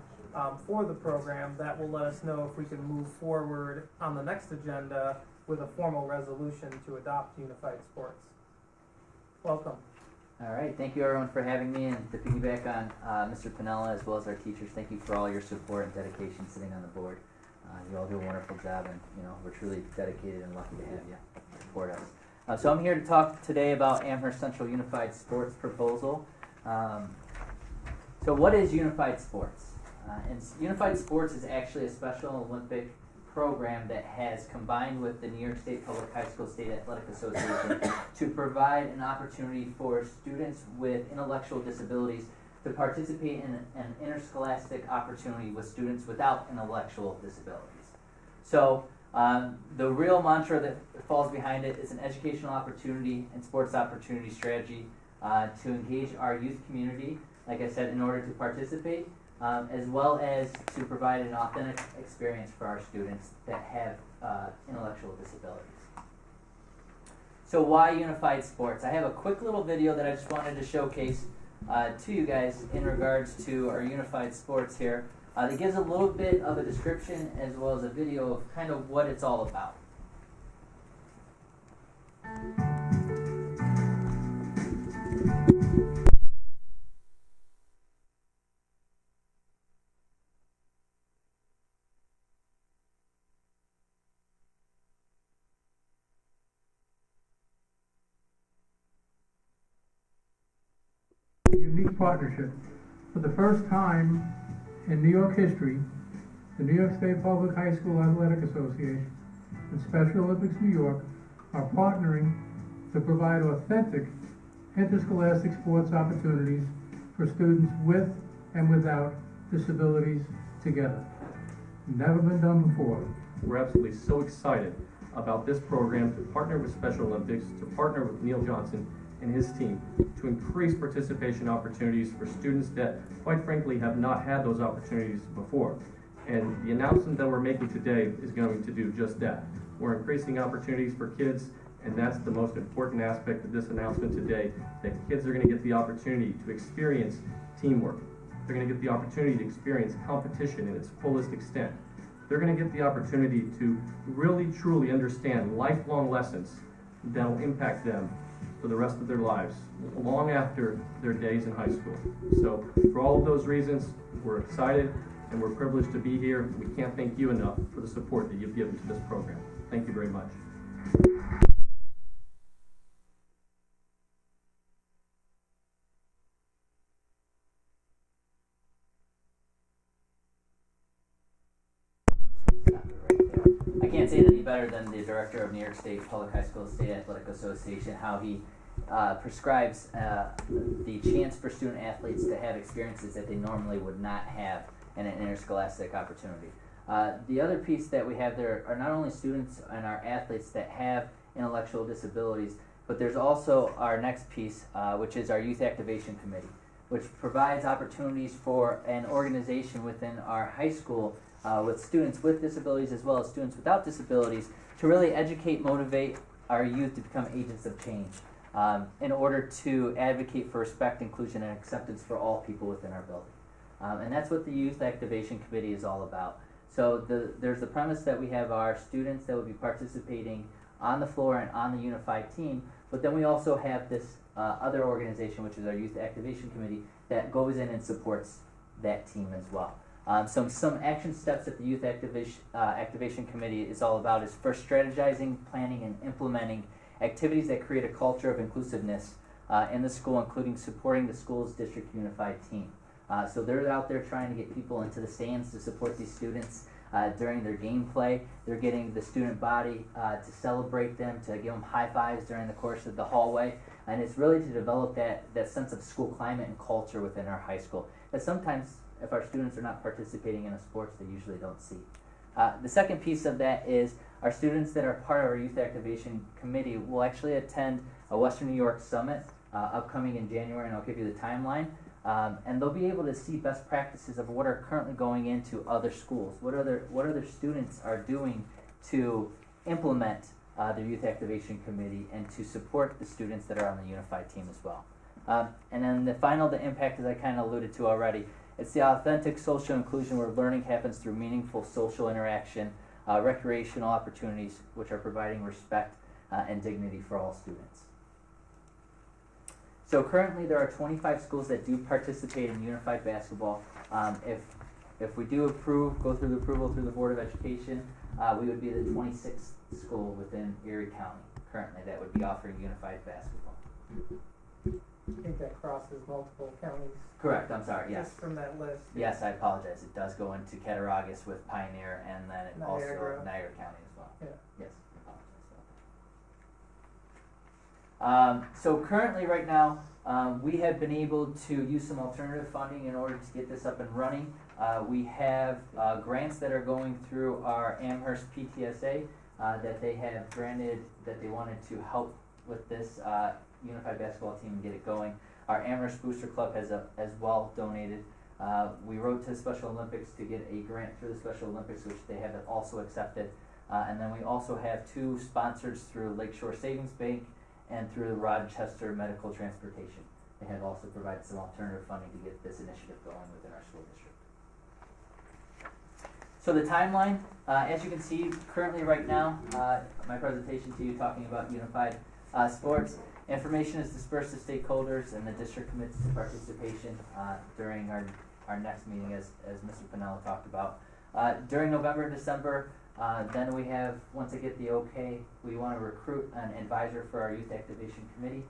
for the program, that will let us know if we can move forward on the next agenda with a formal resolution to adopt Unified Sports. Welcome. All right, thank you everyone for having me, and to piggyback on Mr. Pinella as well as our teachers, thank you for all your support and dedication sitting on the board. You all do a wonderful job, and we're truly dedicated and lucky to have you support us. So I'm here to talk today about Amherst Central Unified Sports proposal. So what is Unified Sports? And Unified Sports is actually a Special Olympic program that has combined with the New York State Public High School State Athletic Association to provide an opportunity for students with intellectual disabilities to participate in an interscholastic opportunity with students without intellectual disabilities. So the real mantra that falls behind it is an educational opportunity and sports opportunity strategy to engage our youth community, like I said, in order to participate, as well as to provide an authentic experience for our students that have intellectual disabilities. So why Unified Sports? I have a quick little video that I just wanted to showcase to you guys in regards to our Unified Sports here. That gives a little bit of a description as well as a video of kind of what it's all about. Unique partnership. For the first time in New York history, the New York State Public High School Athletic Association and Special Olympics New York are partnering to provide authentic interscholastic sports opportunities for students with and without disabilities together. Never been done before. We're absolutely so excited about this program to partner with Special Olympics, to partner with Neil Johnson and his team to increase participation opportunities for students that, quite frankly, have not had those opportunities before. And the announcement that we're making today is going to do just that. We're increasing opportunities for kids, and that's the most important aspect of this announcement today, that kids are going to get the opportunity to experience teamwork. They're going to get the opportunity to experience competition in its fullest extent. They're going to get the opportunity to really, truly understand lifelong lessons that will impact them for the rest of their lives, long after their days in high school. So for all of those reasons, we're excited and we're privileged to be here. We can't thank you enough for the support that you've given to this program. Thank you very much. I can't say it any better than the director of New York State Public High School State Athletic Association, how he prescribes the chance for student athletes to have experiences that they normally would not have in an interscholastic opportunity. The other piece that we have there are not only students and our athletes that have intellectual disabilities, but there's also our next piece, which is our Youth Activation Committee, which provides opportunities for an organization within our high school with students with disabilities as well as students without disabilities to really educate, motivate our youth to become agents of change in order to advocate for respect, inclusion, and acceptance for all people within our building. And that's what the Youth Activation Committee is all about. So there's the premise that we have our students that will be participating on the floor and on the unified team, but then we also have this other organization, which is our Youth Activation Committee, that goes in and supports that team as well. So some action steps that the Youth Activation Committee is all about is first strategizing, planning, and implementing activities that create a culture of inclusiveness in the school, including supporting the school's district unified team. So they're out there trying to get people into the stands to support these students. during their gameplay. They're getting the student body to celebrate them, to give them high fives during the course of the hallway. And it's really to develop that sense of school climate and culture within our high school. That sometimes if our students are not participating in a sports, they usually don't see. The second piece of that is our students that are part of our Youth Activation Committee will actually attend a Western New York Summit upcoming in January, and I'll give you the timeline. And they'll be able to see best practices of what are currently going into other schools. What other students are doing to implement their Youth Activation Committee and to support the students that are on the unified team as well. And then the impact, as I kind of alluded to already, it's the authentic social inclusion where learning happens through meaningful social interaction, recreational opportunities, which are providing respect and dignity for all students. So currently there are 25 schools that do participate in unified basketball. If we do go through the approval through the Board of Education, we would be the 26th school within Erie County currently that would be offering unified basketball. I think that crosses multiple counties. Correct, I'm sorry, yes. Just from that list. Yes, I apologize. It does go into Cattaraugus with Pioneer and then it Niagara. also Niagara County as well. Yeah. Yes, I apologize. So currently right now, we have been able to use some alternative funding in order to get this up and running. We have grants that are going through our Amherst PTSA that they have granted that they wanted to help with this unified basketball team and get it going. Our Amherst Booster Club has as well donated. We wrote to the Special Olympics to get a grant through the Special Olympics, which they have also accepted. And then we also have 2 sponsors through Lakeshore Savings Bank and through the Rochester Medical Transportation. They have also provided some alternative funding to get this initiative going within our school district. So the timeline, as you can see, currently right now, my presentation to you talking about unified sports. Information is dispersed to stakeholders and the district commits to participation during our next meeting as Mr. Pinella talked about. During November and December, then we have, once I get the okay, we want to recruit an advisor for our Youth Activation Committee.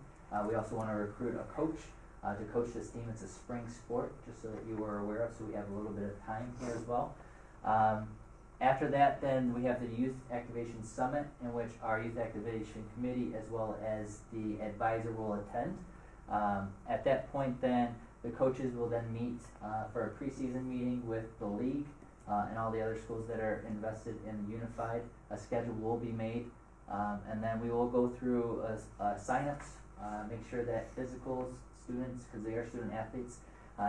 We also want to recruit a coach to coach this team. It's a spring sport, just so that you were aware of, so we have a little bit of time here as well. After that, then we have the Youth Activation Summit, in which our Youth Activation Committee as well as the advisor will attend. At that point then, the coaches will then meet for a preseason meeting with the league and all the other schools that are invested in Unified. A schedule will be made, and then we will go through sign-ups, make sure that physicals, students, because they are student athletes,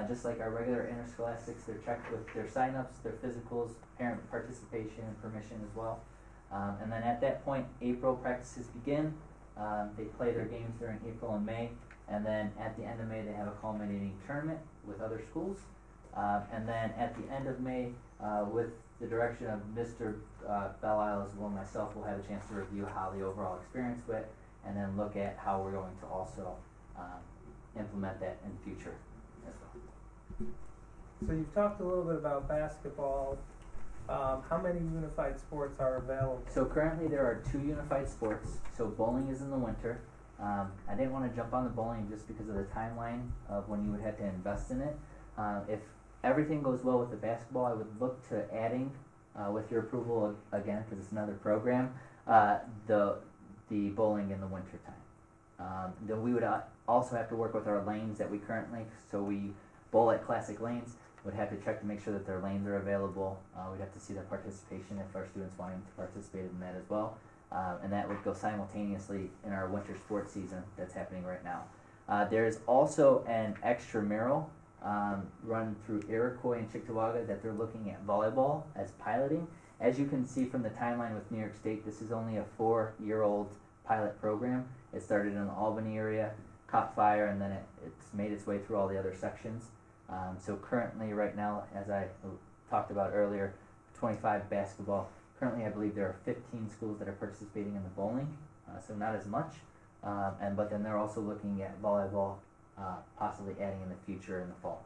just like our regular interscholastics, they're checked with their sign-ups, their physicals, parent participation and permission as well. And then at that point, April practices begin. They play their games during April and May. And then at the end of May, they have a culminating tournament with other schools. And then at the end of May, with the direction of Mr. Belisle as well myself, we'll have a chance to review how the overall experience went and then look at how we're going to also implement that in the future as well. So you've talked a little bit about basketball. How many unified sports are available? So currently there are 2 unified sports. So bowling is in the winter. I didn't want to jump on the bowling just because of the timeline of when you would have to invest in it. If everything goes well with the basketball, I would look to adding, with your approval again, because it's another program, the bowling in the winter time. Then we would also have to work with our lanes that we currently, so we bowl at Classic Lanes, would have to check to make sure that their lanes are available. We'd have to see their participation if our students wanting to participate in that as well. And that would go simultaneously in our winter sports season that's happening right now. There's also an extramural run through Iroquois and Cheektowaga that they're looking at volleyball as piloting. As you can see from the timeline with New York State, this is only a 4-year-old pilot program. It started in the Albany area, caught fire, and then it's made its way through all the other sections. So currently, right now, as I talked about earlier, 25 basketball. Currently, I believe there are 15 schools that are participating in the bowling, so not as much. But then they're also looking at volleyball, possibly adding in the future in the fall.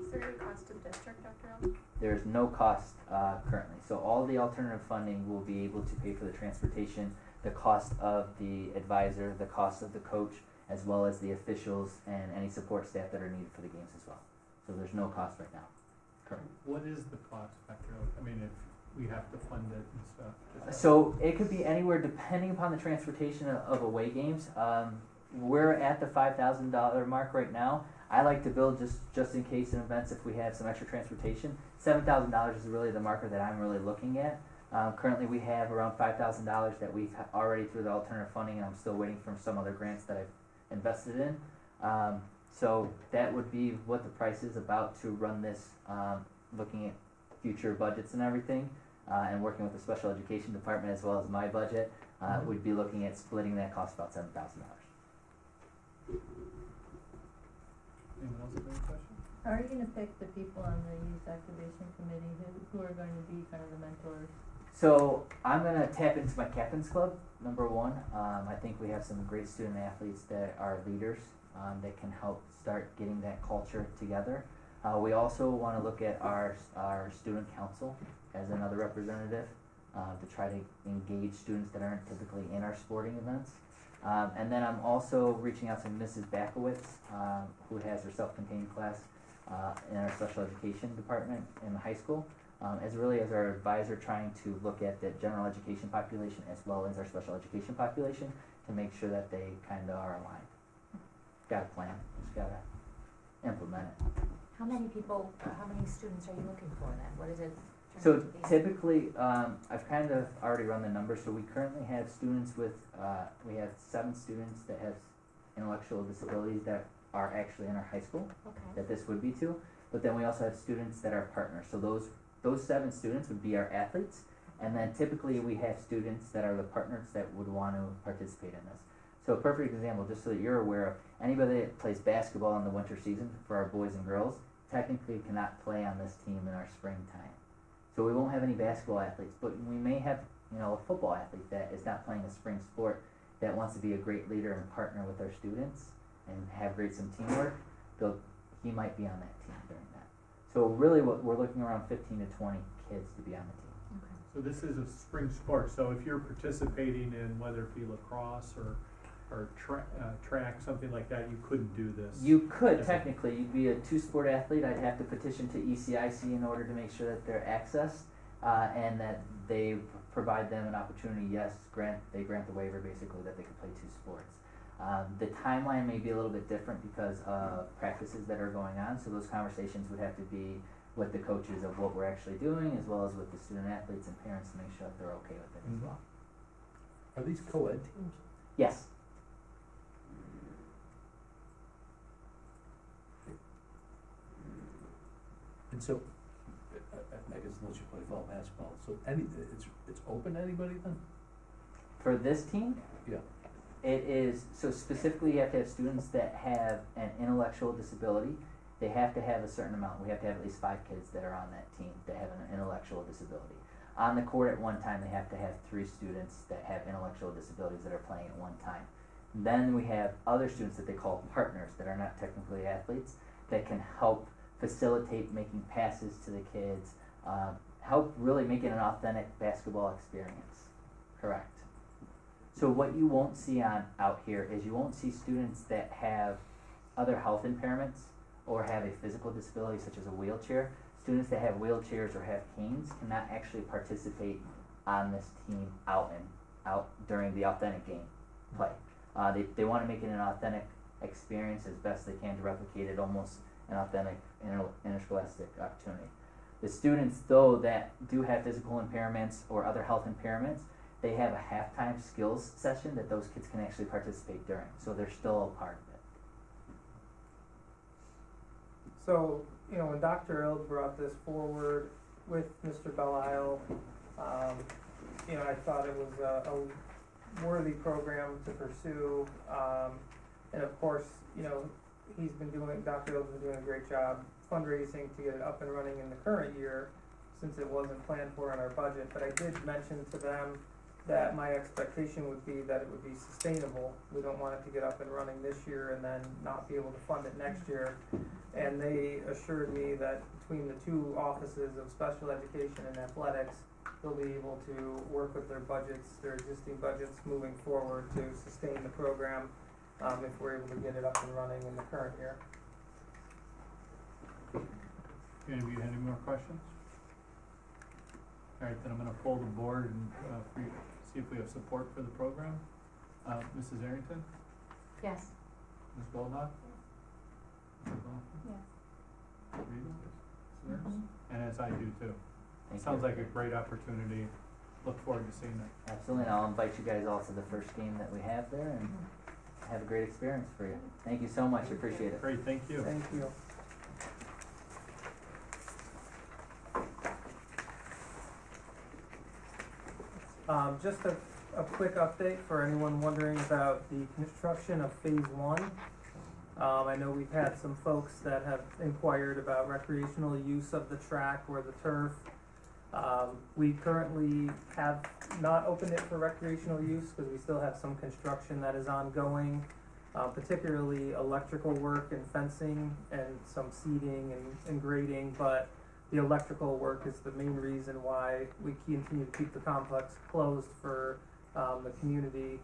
Is there any cost to the district, Dr. Allen? There's no cost currently. So all the alternative funding will be able to pay for the transportation, the cost of the advisor, the cost of the coach, as well as the officials and any support staff that are needed for the games as well. So there's no cost right now. Correct. What is the cost factor? I mean, if we have to fund it and stuff. just- So it could be anywhere depending upon the transportation of away games. We're at the $5,000 mark right now. I like to build just in case in events if we have some extra transportation. $7,000 is really the marker that I'm really looking at. Currently we have around $5,000 that we've already through the alternative funding, and I'm still waiting for some other grants that I've invested in. So that would be what the price is about to run this, looking at future budgets and everything. And working with the special education department as well as my budget, we'd be looking at splitting that cost about $7,000. Anyone else have any questions? How are you gonna pick the people on the youth activation committee, who are going to be kind of the mentors? So I'm gonna tap into my captain's club, number one. I think we have some great student athletes that are leaders, that can help start getting that culture together. We also wanna look at our student council as another representative, to try to engage students that aren't typically in our sporting events. And then I'm also reaching out to Mrs. Bakowitz, who has her self-contained class in our special education department in the high school, as really as our advisor trying to look at the general education population as well as our special education population to make sure that they kind of are aligned. Got a plan, just gotta implement it. How many people, how many students are you looking for then? What is it? So typically, I've kind of already run the numbers, so we currently have students with, we have 7 students that have intellectual disabilities that are actually in our high school, Okay. that this would be to, but then we also have students that are partners, so those 7 students would be our athletes, and then typically we have students that are the partners that would want to participate in this. So a perfect example, just so that you're aware of, anybody that plays basketball in the winter season for our boys and girls technically cannot play on this team in our springtime. So we won't have any basketball athletes, but we may have, a football athlete that is not playing a spring sport that wants to be a great leader and partner with our students and have some teamwork. He might be on that team during that. So really, what we're looking around 15 to 20 kids to be on the team. Okay. So this is a spring sport, so if you're participating in whether it be lacrosse or track, something like that, you couldn't do this. You could technically, you'd be a 2-sport athlete. I'd have to petition to ECIC in order to make sure that they're accessed and that they provide them an opportunity. Yes, they grant the waiver basically that they could play 2 sports. The timeline may be a little bit different because of practices that are going on. So those conversations would have to be with the coaches of what we're actually doing, as well as with the student athletes and parents to make sure that they're okay with it as well. Are these co-ed teams? Yes. And so, I guess unless you play fall basketball, so it's open to anybody then? For this team, Yeah. it is, so specifically you have to have students that have an intellectual disability. They have to have a certain amount. We have to have at least 5 kids that are on that team that have an intellectual disability. On the court at one time, they have to have 3 students that have intellectual disabilities that are playing at one time. Then we have other students that they call partners that are not technically athletes that can help facilitate making passes to the kids, help really make it an authentic basketball experience. Correct. So what you won't see out here is you won't see students that have other health impairments or have a physical disability such as a wheelchair. Students that have wheelchairs or have canes cannot actually participate on this team out during the authentic game play. They want to make it an authentic experience as best they can to replicate it almost an authentic interscholastic opportunity. The students, though, that do have physical impairments or other health impairments, they have a halftime skills session that those kids can actually participate during, so they're still a part of it. So, when Dr. Ild brought this forward with Mr. Belisle, I thought it was a worthy program to pursue. And of course, Dr. Ild's been doing a great job fundraising to get it up and running in the current year, since it wasn't planned for in our budget. But I did mention to them that my expectation would be that it would be sustainable. We don't want it to get up and running this year and then not be able to fund it next year. And they assured me that between the 2 offices of special education and athletics, they'll be able to work with their existing budgets moving forward to sustain the program, if we're able to get it up and running in the current year. Any of you have any more questions? All right, then I'm gonna poll the board and, see if we have support for the program. Mrs. Arrington, Yes. Ms. Goldhawk? Ms. Goldhawk? Yes. Rita? Ms. Nurse? And as I do too. Thank Sounds you. like a great opportunity. Look forward to seeing it. Absolutely, and I'll invite you guys all to the first game that we have there and have a great experience for you. Thank you so much, appreciate it. Great, thank you. Thank you. Just a quick update for anyone wondering about the construction of phase one. I know we've had some folks that have inquired about recreational use of the track or the turf. We currently have not opened it for recreational use because we still have some construction that is ongoing, particularly electrical work and fencing and some seeding and grading, but the electrical work is the main reason why we continue to keep the complex closed for the community.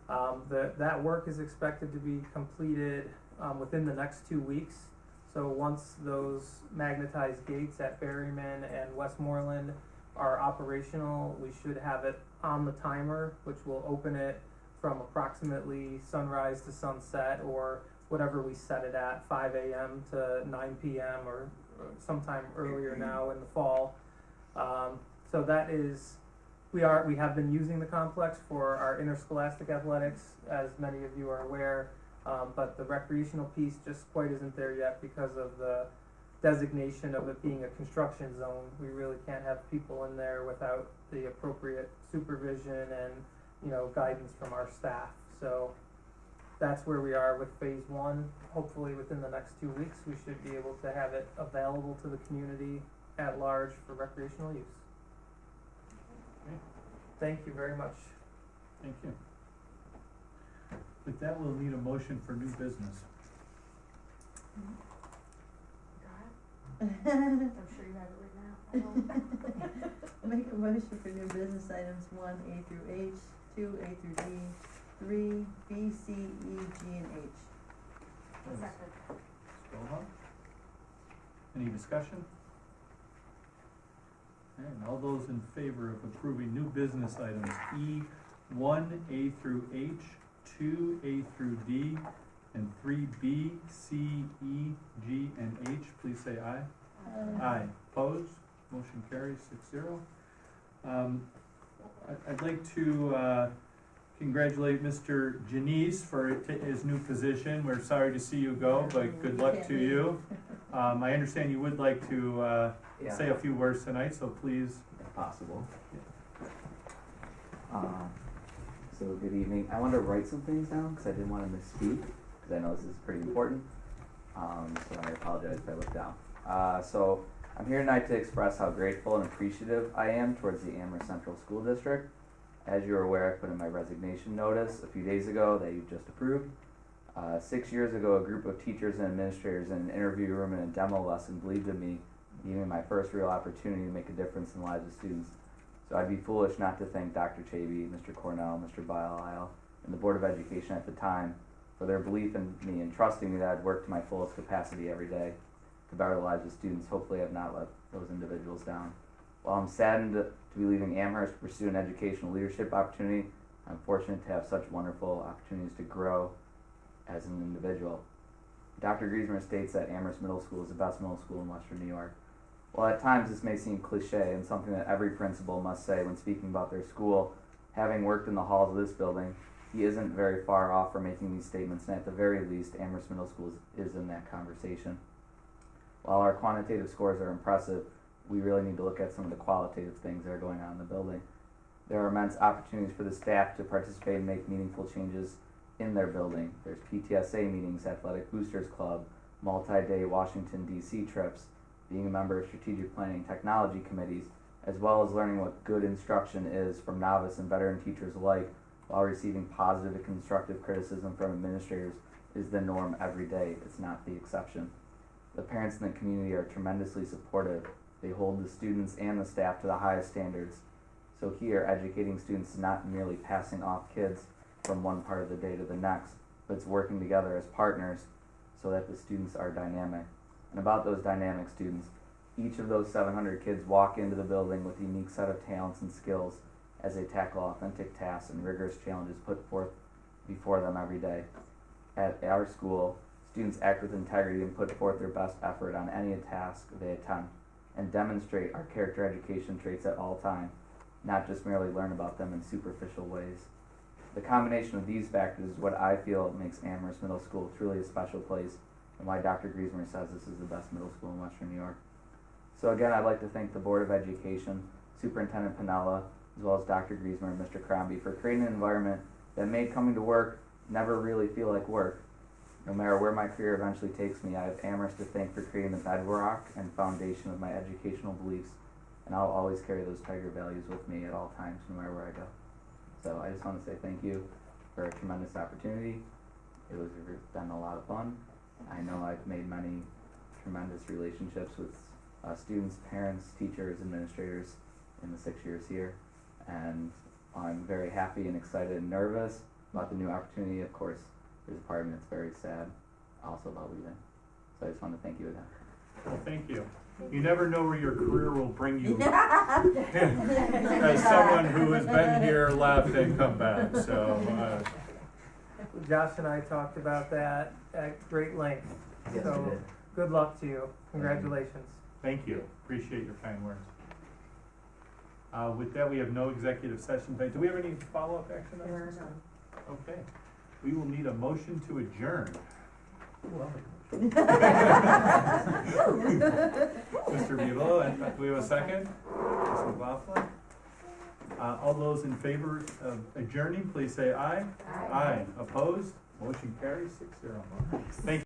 That work is expected to be completed within the next 2 weeks. So once those magnetized gates at Berryman and Westmoreland are operational, we should have it on the timer, which will open it from approximately sunrise to sunset, or whatever we set it at, 5 a.m. to 9 p.m. or sometime earlier now in the fall. So that is, we have been using the complex for our interscholastic athletics, as many of you are aware. But the recreational piece just quite isn't there yet because of the designation of it being a construction zone. We really can't have people in there without the appropriate supervision and, guidance from our staff. So that's where we are with phase one. Hopefully within the next 2 weeks, we should be able to have it available to the community at large for recreational use. Okay. Thank you very much. Thank you. With that, we'll need a motion for new business. I'm sure you have it written out. Make a motion for new business items 1A through H, 2A through D, 3, B, C, E, G, and H. Second. Ms. Goldhawk? Any discussion? And all those in favor of approving new business items E, 1A through H, 2A through D, and 3B, C, E, G, and H, please say aye. Aye. Opposed? Motion carries 6-0. I'd like to congratulate Mr. Janice for his new position. We're sorry to see you go, but good luck to you. I understand you would like to say a few words tonight, so please. If possible. So good evening. I wanted to write some things down because I didn't want to misspeak, because I know this is pretty important. So I apologize if I look down. So I'm here tonight to express how grateful and appreciative I am towards the Amherst Central School District. As you're aware, I put in my resignation notice a few days ago that you just approved. 6 years ago, a group of teachers and administrators in an interview room and a demo lesson believed in me, giving me my first real opportunity to make a difference in the lives of students. So I'd be foolish not to thank Dr. Chavey, Mr. Cornell, Mr. Bilisle, and the Board of Education at the time for their belief in me and trusting me that I'd work to my fullest capacity every day to better the lives of students. Hopefully I've not let those individuals down. While I'm saddened to be leaving Amherst to pursue an educational leadership opportunity, I'm fortunate to have such wonderful opportunities to grow as an individual. Dr. Griesmer states that Amherst Middle School is the best middle school in Western New York. While at times this may seem cliche and something that every principal must say when speaking about their school, having worked in the halls of this building, he isn't very far off from making these statements, and at the very least, Amherst Middle School is in that conversation. While our quantitative scores are impressive, we really need to look at some of the qualitative things that are going on in the building. There are immense opportunities for the staff to participate and make meaningful changes in their building. There's PTSA meetings, Athletic Boosters Club, multi-day Washington, D.C. trips, being a member of strategic planning technology committees, as well as learning what good instruction is from novice and veteran teachers alike, while receiving positive and constructive criticism from administrators is the norm every day. It's not the exception. The parents in the community are tremendously supportive. They hold the students and the staff to the highest standards. So here, educating students is not merely passing off kids from one part of the day to the next, but it's working together as partners so that the students are dynamic. And about those dynamic students, each of those 700 kids walk into the building with a unique set of talents and skills as they tackle authentic tasks and rigorous challenges put forth before them every day. At our school, students act with integrity and put forth their best effort on any task they attempt, and demonstrate our character education traits at all times, not just merely learn about them in superficial ways. The combination of these factors is what I feel makes Amherst Middle School truly a special place, and why Dr. Griesmer says this is the best middle school in Western New York. So again, I'd like to thank the Board of Education, Superintendent Pinella, as well as Dr. Griesmer and Mr. Crombie for creating an environment that made coming to work never really feel like work. No matter where my career eventually takes me, I have Amherst to thank for creating the bedrock and foundation of my educational beliefs, and I'll always carry those Tiger values with me at all times, no matter where I go. So I just want to say thank you for a tremendous opportunity. It's been a lot of fun. I know I've made many tremendous relationships with students, parents, teachers, administrators in the 6 years here, and I'm very happy and excited and nervous about the new opportunity. Of course, there's a part of me that's very sad also about leaving. So I just want to thank you again. Well, thank you. You never know where your career will bring you. As someone who has been here, left, and come back, so, Josh and I talked about that at great length. Yes, So, you did. good luck to you. Congratulations. thank you. Appreciate your kind words. With that, we have no executive session. Do we have any follow-up action on this? Okay. We will need a motion to adjourn. Mr. Bulow, and do we have a second? Mr. McLaughlin? All those in favor of adjourning, please say aye. Aye. Opposed? Motion carries 6-0. Thank you.